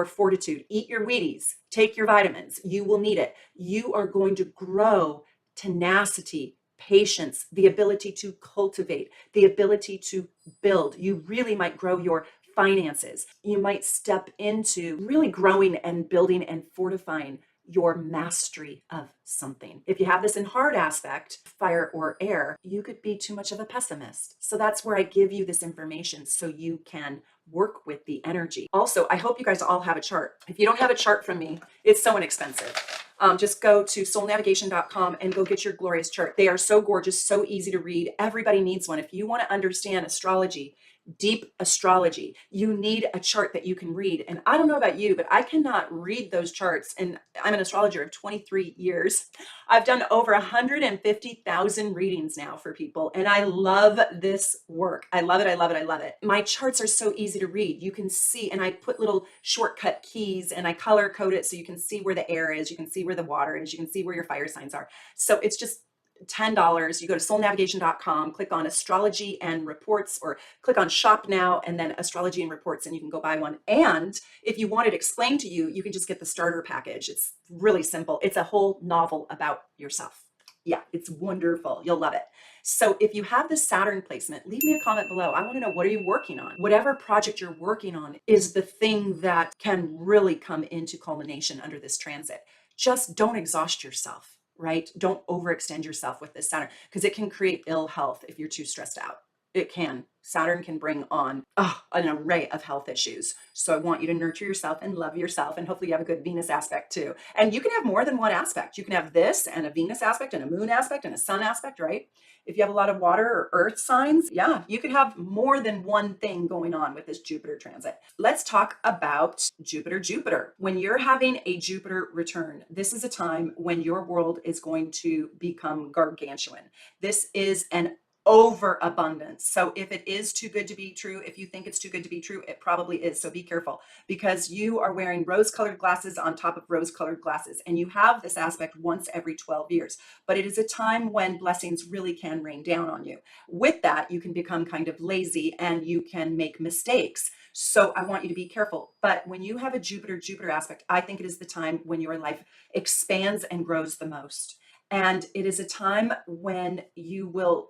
fortitude. Eat your Wheaties, take your vitamins. You will need it. You are going to grow tenacity, patience, the ability to cultivate, the ability to build. You really might grow your finances. You might step into really growing and building and fortifying your mastery of something. If you have this in hard aspect, fire or air, you could be too much of a pessimist. So that's where I give you this information so you can work with the energy. Also, I hope you guys all have a chart. If you don't have a chart from me, it's so inexpensive. Just go to soulnavigation.com and go get your glorious chart. They are so gorgeous, so easy to read. Everybody needs one. If you want to understand astrology, deep astrology, you need a chart that you can read. And I don't know about you, but I cannot read those charts. And I'm an astrologer of 23 years. I've done over 150,000 readings now for people, and I love this work. I love it. I love it. I love it. My charts are so easy to read. You can see, and I put little shortcut keys and I color code it so you can see where the air is, you can see where the water is, you can see where your fire signs are. So it's just $10. You go to soulnavigation.com, click on astrology and reports, or click on shop now and then astrology and reports, and you can go buy one. And if you want it explained to you, you can just get the starter package. It's really simple. It's a whole novel about yourself. Yeah, it's wonderful. You'll love it. So if you have this Saturn placement, leave me a comment below. I want to know, what are you working on? Whatever project you're working on is the thing that can really come into culmination under this transit. Just don't exhaust yourself, right? Don't overextend yourself with this Saturn, because it can create ill health if you're too stressed out. It can. Saturn can bring on an array of health issues. So I want you to nurture yourself and love yourself. And hopefully you have a good Venus aspect too. And you can have more than one aspect. You can have this and a Venus aspect and a moon aspect and a sun aspect, right? If you have a lot of water or earth signs, yeah, you could have more than one thing going on with this Jupiter transit. Let's talk about Jupiter. When you're having a Jupiter return, this is a time when your world is going to become gargantuan. This is an overabundance. So if it is too good to be true, if you think it's too good to be true, it probably is. So be careful, because you are wearing rose-colored glasses on top of rose-colored glasses, and you have this aspect once every 12 years. But it is a time when blessings really can rain down on you. With that, you can become kind of lazy and you can make mistakes. So I want you to be careful. But when you have a Jupiter aspect, I think it is the time when your life expands and grows the most. And it is a time when you will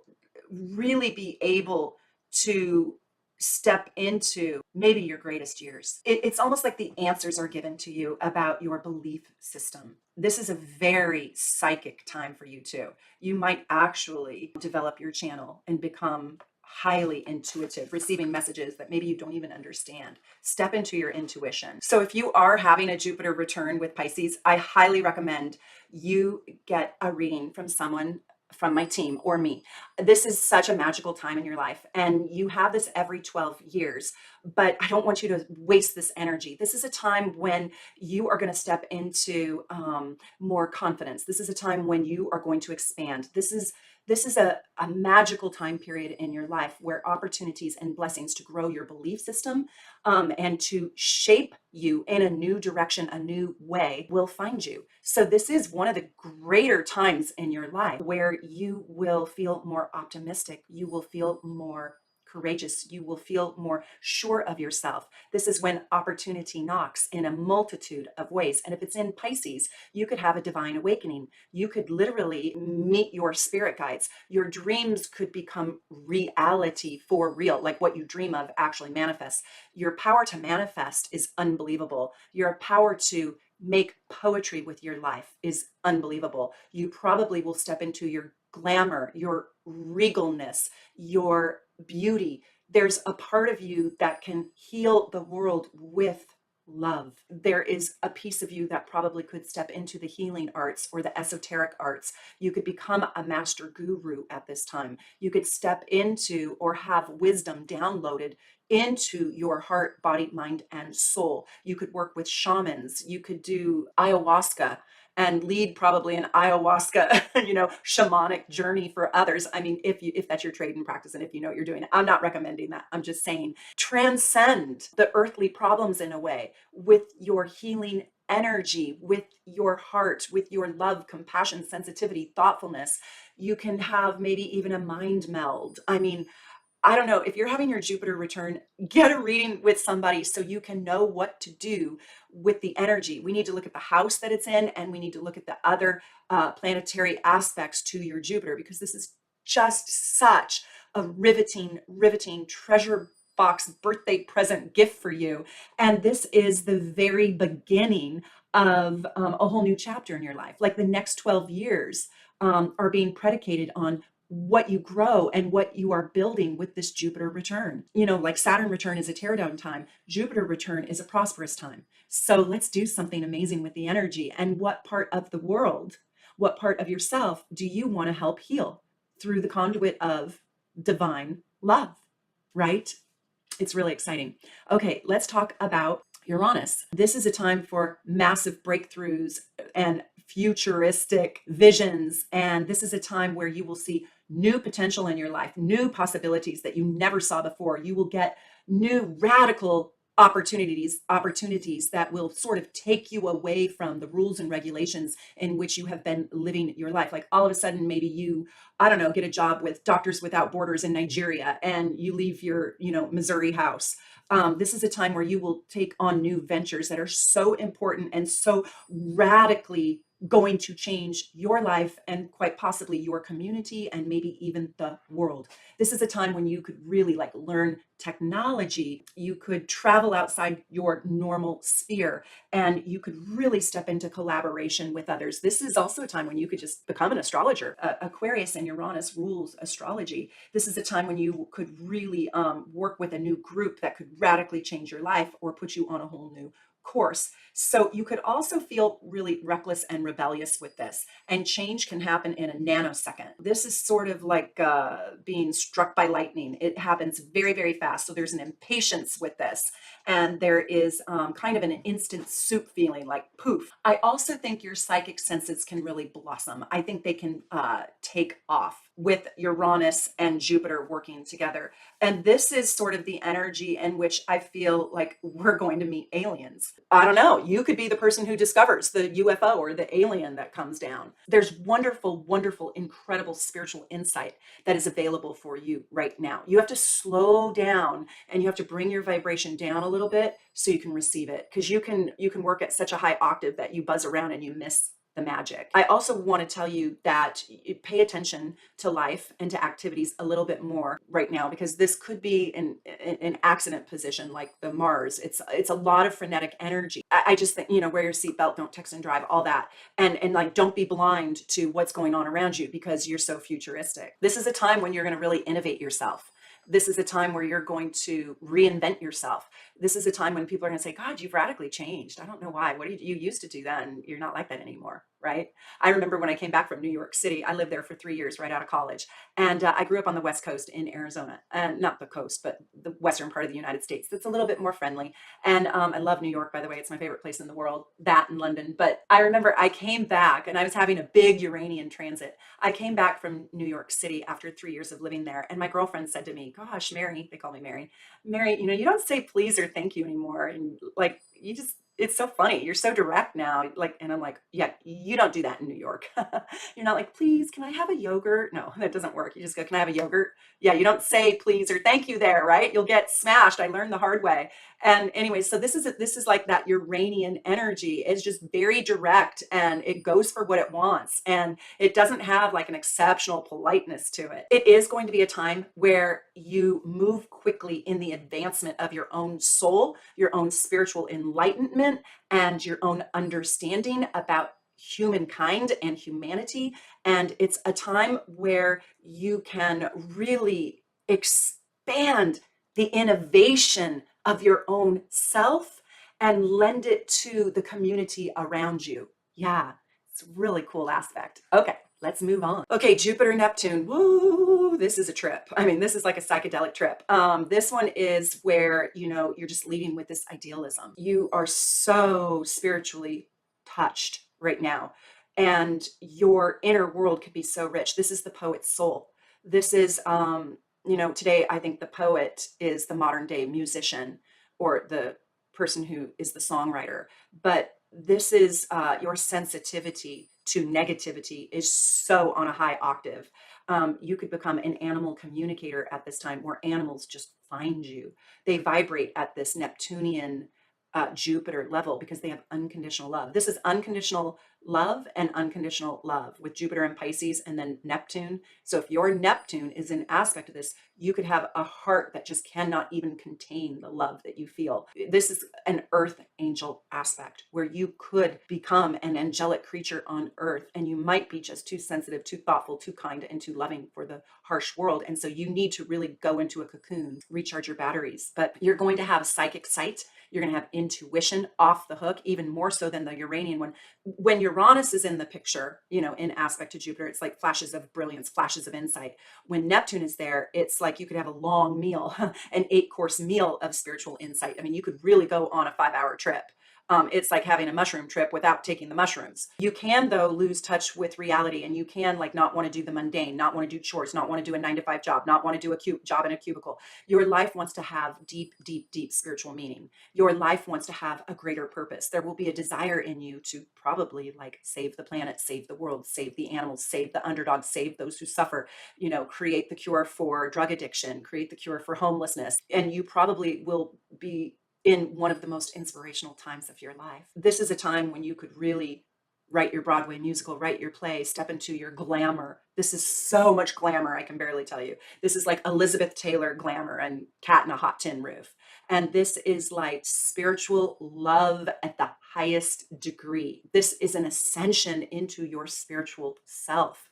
really be able to step into maybe your greatest years. It's almost like the answers are given to you about your belief system. This is a very psychic time for you too. You might actually develop your channel and become highly intuitive, receiving messages that maybe you don't even understand. Step into your intuition. So if you are having a Jupiter return with Pisces, I highly recommend you get a reading from someone from my team or me. This is such a magical time in your life, and you have this every 12 years, but I don't want you to waste this energy. This is a time when you are going to step into more confidence. This is a time when you are going to expand. This is a magical time period in your life where opportunities and blessings to grow your belief system and to shape you in a new direction, a new way, will find you. So this is one of the greater times in your life where you will feel more optimistic. You will feel more courageous. You will feel more sure of yourself. This is when opportunity knocks in a multitude of ways. And if it's in Pisces, you could have a divine awakening. You could literally meet your spirit guides. Your dreams could become reality for real, like what you dream of actually manifests. Your power to manifest is unbelievable. Your power to make poetry with your life is unbelievable. You probably will step into your glamour, your regalness, your beauty. There's a part of you that can heal the world with love. There is a piece of you that probably could step into the healing arts or the esoteric arts. You could become a master guru at this time. You could step into or have wisdom downloaded into your heart, body, mind, and soul. You could work with shamans. You could do ayahuasca and lead probably an ayahuasca, shamanic journey for others. I mean, if that's your trade and practice, and if you know what you're doing, I'm not recommending that. I'm just saying, transcend the earthly problems in a way with your healing energy, with your heart, with your love, compassion, sensitivity, thoughtfulness. You can have maybe even a mind meld. I mean, I don't know, if you're having your Jupiter return, get a reading with somebody so you can know what to do with the energy. We need to look at the house that it's in, and we need to look at the other planetary aspects to your Jupiter, because this is just such a riveting treasure box birthday present gift for you. And this is the very beginning of a whole new chapter in your life. Like the next 12 years are being predicated on what you grow and what you are building with this Jupiter return. You know, like Saturn return is a teardown time, Jupiter return is a prosperous time. So let's do something amazing with the energy. And what part of the world, what part of yourself do you want to help heal through the conduit of divine love, right? It's really exciting. Okay, let's talk about Uranus. This is a time for massive breakthroughs and futuristic visions. And this is a time where you will see new potential in your life, new possibilities that you never saw before. You will get new radical opportunities that will sort of take you away from the rules and regulations in which you have been living your life. Like all of a sudden, maybe you, I don't know, get a job with Doctors Without Borders in Nigeria and you leave your, Missouri house. This is a time where you will take on new ventures that are so important and so radically going to change your life and quite possibly your community and maybe even the world. This is a time when you could really like learn technology. You could travel outside your normal sphere and you could really step into collaboration with others. This is also a time when you could just become an astrologer. Aquarius and Uranus rules astrology. This is a time when you could really work with a new group that could radically change your life or put you on a whole new course. So you could also feel really reckless and rebellious with this, and change can happen in a nanosecond. This is sort of like being struck by lightning. It happens very, very fast. So there's an impatience with this, and there is kind of an instant soup feeling, like poof. I also think your psychic senses can really blossom. I think they can take off with Uranus and Jupiter working together. And this is sort of the energy in which I feel like we're going to meet aliens. I don't know. You could be the person who discovers the UFO or the alien that comes down. There's wonderful, wonderful, incredible spiritual insight that is available for you right now. You have to slow down and you have to bring your vibration down a little bit so you can receive it, because you can work at such a high octave that you buzz around and you miss the magic. I also want to tell you that you pay attention to life and to activities a little bit more right now, because this could be an accident position like the Mars. It's a lot of frenetic energy. I just think, wear your seatbelt, don't text and drive, all that. And like, don't be blind to what's going on around you because you're so futuristic. This is a time when you're going to really innovate yourself. This is a time where you're going to reinvent yourself. This is a time when people are going to say, God, you've radically changed. I don't know why. What did you used to do that? And you're not like that anymore, right? I remember when I came back from New York City, I lived there for 3 years right out of college. And I grew up on the West Coast in Arizona, and not the coast, but the western part of the United States. That's a little bit more friendly. And I love New York, by the way. It's my favorite place in the world, that and London. But I remember I came back and I was having a big Uranian transit. I came back from New York City after 3 years of living there. And my girlfriend said to me, gosh, Mary, they call me Mary, you don't say please or thank you anymore. And like, it's so funny. You're so direct now. Like, and I'm like, yeah, you don't do that in New York. You're not like, please, can I have a yogurt? No, that doesn't work. You just go, can I have a yogurt? Yeah, you don't say please or thank you there, right? You'll get smashed. I learned the hard way. And anyway, so this is like that Uranian energy. It's just very direct and it goes for what it wants. And it doesn't have like an exceptional politeness to it. It is going to be a time where you move quickly in the advancement of your own soul, your own spiritual enlightenment, and your own understanding about humankind and humanity. And it's a time where you can really expand the innovation of your own self and lend it to the community around you. Yeah, it's a really cool aspect. Okay, let's move on. Okay, Jupiter, Neptune. Woo, this is a trip. I mean, this is like a psychedelic trip. This one is where, you're just leading with this idealism. You are so spiritually touched right now, and your inner world could be so rich. This is the poet's soul. This is, today I think the poet is the modern day musician or the person who is the songwriter. But this is your sensitivity to negativity is so on a high octave. You could become an animal communicator at this time, where animals just find you. They vibrate at this Neptunian Jupiter level because they have unconditional love. This is unconditional love and unconditional love with Jupiter in Pisces and then Neptune. So if your Neptune is an aspect of this, you could have a heart that just cannot even contain the love that you feel. This is an earth angel aspect where you could become an angelic creature on earth, and you might be just too sensitive, too thoughtful, too kind, and too loving for the harsh world. And so you need to really go into a cocoon, recharge your batteries. But you're going to have psychic sight. You're going to have intuition off the hook, even more so than the Uranian one. When Uranus is in the picture, in aspect to Jupiter, it's like flashes of brilliance, flashes of insight. When Neptune is there, it's like you could have a long meal, an 8-course meal of spiritual insight. I mean, you could really go on a 5-hour trip. It's like having a mushroom trip without taking the mushrooms. You can, though, lose touch with reality, and you can not want to do the mundane, not want to do chores, not want to do a 9-to-5 job, not want to do a job in a cubicle. Your life wants to have deep, deep, deep spiritual meaning. Your life wants to have a greater purpose. There will be a desire in you to probably save the planet, save the world, save the animals, save the underdogs, save those who suffer, create the cure for drug addiction, create the cure for homelessness. And you probably will be in one of the most inspirational times of your life. This is a time when you could really write your Broadway musical, write your play, step into your glamour. This is so much glamour, I can barely tell you. This is like Elizabeth Taylor glamour and Cat in a Hot Tin Roof. And this is like spiritual love at the highest degree. This is an ascension into your spiritual self.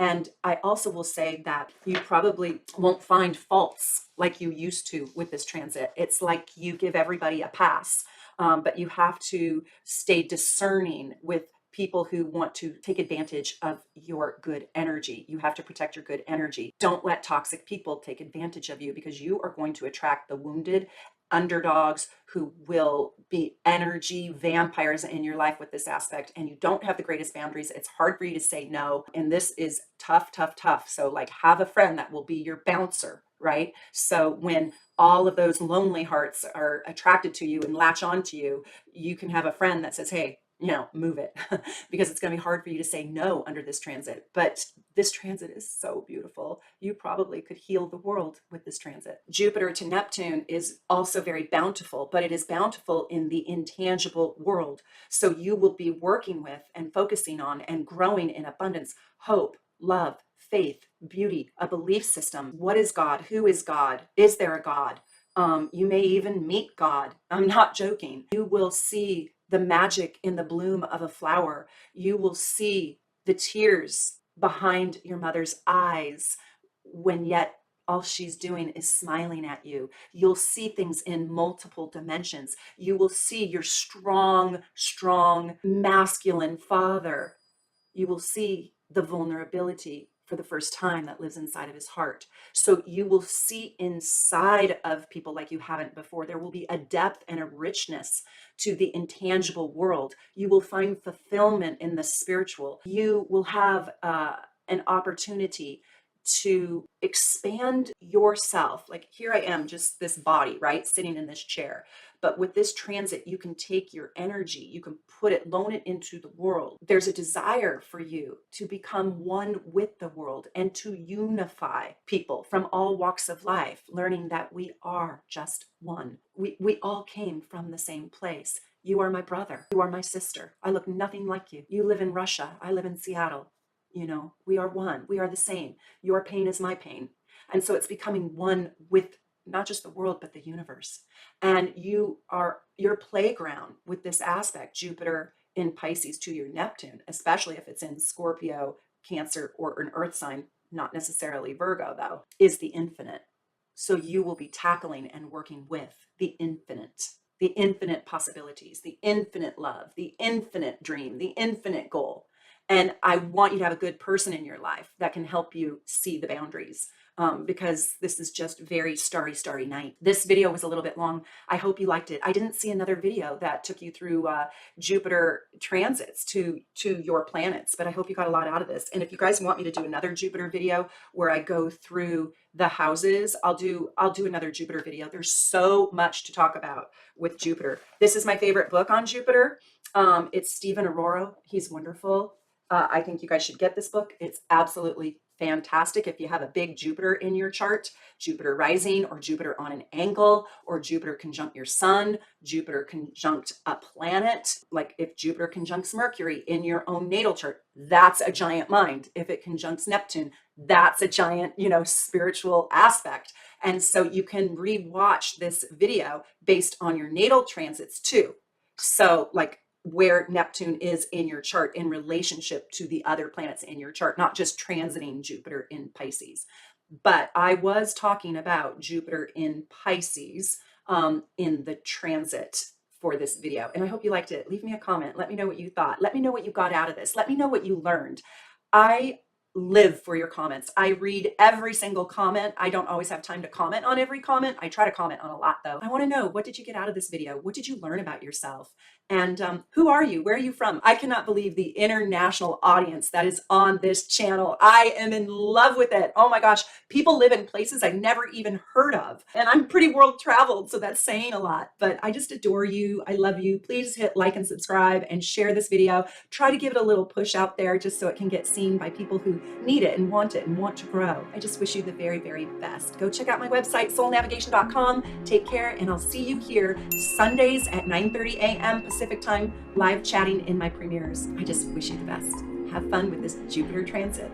And I also will say that you probably won't find faults like you used to with this transit. It's like you give everybody a pass, but you have to stay discerning with people who want to take advantage of your good energy. You have to protect your good energy. Don't let toxic people take advantage of you, because you are going to attract the wounded underdogs who will be energy vampires in your life with this aspect. And you don't have the greatest boundaries. It's hard for you to say no. And this is tough, tough, tough. So have a friend that will be your bouncer, right? So when all of those lonely hearts are attracted to you and latch onto you, you can have a friend that says, hey, move it, because it's going to be hard for you to say no under this transit. But this transit is so beautiful. You probably could heal the world with this transit. Jupiter to Neptune is also very bountiful, but it is bountiful in the intangible world. So you will be working with and focusing on and growing in abundance, hope, love, faith, beauty, a belief system. What is God? Who is God? Is there a God? You may even meet God. I'm not joking. You will see the magic in the bloom of a flower. You will see the tears behind your mother's eyes when yet all she's doing is smiling at you. You'll see things in multiple dimensions. You will see your strong, strong, masculine father. You will see the vulnerability for the first time that lives inside of his heart. So you will see inside of people like you haven't before. There will be a depth and a richness to the intangible world. You will find fulfillment in the spiritual. You will have an opportunity to expand yourself. Like, here I am, just this body, right, sitting in this chair. But with this transit, you can take your energy, you can loan it into the world. There's a desire for you to become one with the world and to unify people from all walks of life, learning that we are just one. We all came from the same place. You are my brother. You are my sister. I look nothing like you. You live in Russia. I live in Seattle. We are one. We are the same. Your pain is my pain. And so it's becoming one with not just the world, but the universe. And your playground with this aspect, Jupiter in Pisces to your Neptune, especially if it's in Scorpio, Cancer, or an earth sign, not necessarily Virgo though, is the infinite. So you will be tackling and working with the infinite possibilities, the infinite love, the infinite dream, the infinite goal. And I want you to have a good person in your life that can help you see the boundaries, because this is just very starry, starry night. This video was a little bit long. I hope you liked it. I didn't see another video that took you through Jupiter transits to your planets, but I hope you got a lot out of this. And if you guys want me to do another Jupiter video where I go through the houses, I'll do another Jupiter video. There's so much to talk about with Jupiter. This is my favorite book on Jupiter. It's Stephen Aroro. He's wonderful. I think you guys should get this book. It's absolutely fantastic if you have a big Jupiter in your chart, Jupiter rising or Jupiter on an angle, or Jupiter conjunct your sun, Jupiter conjunct a planet. Like if Jupiter conjuncts Mercury in your own natal chart, that's a giant mind. If it conjuncts Neptune, that's a giant, spiritual aspect. And so you can rewatch this video based on your natal transits too. So like where Neptune is in your chart in relationship to the other planets in your chart, not just transiting Jupiter in Pisces. But I was talking about Jupiter in Pisces in the transit for this video. And I hope you liked it. Leave me a comment. Let me know what you thought. Let me know what you got out of this. Let me know what you learned. I live for your comments. I read every single comment. I don't always have time to comment on every comment. I try to comment on a lot though. I want to know, what did you get out of this video? What did you learn about yourself? And who are you? Where are you from? I cannot believe the international audience that is on this channel. I am in love with it. Oh my gosh. People live in places I never even heard of. And I'm pretty world traveled, so that's saying a lot. But I just adore you. I love you. Please hit like and subscribe and share this video. Try to give it a little push out there just so it can get seen by people who need it and want to grow. I just wish you the very, very best. Go check out my website, soulnavigation.com. Take care, and I'll see you here Sundays at 9:30 a.m. Pacific time, live chatting in my premieres. I just wish you the best. Have fun with this Jupiter transit.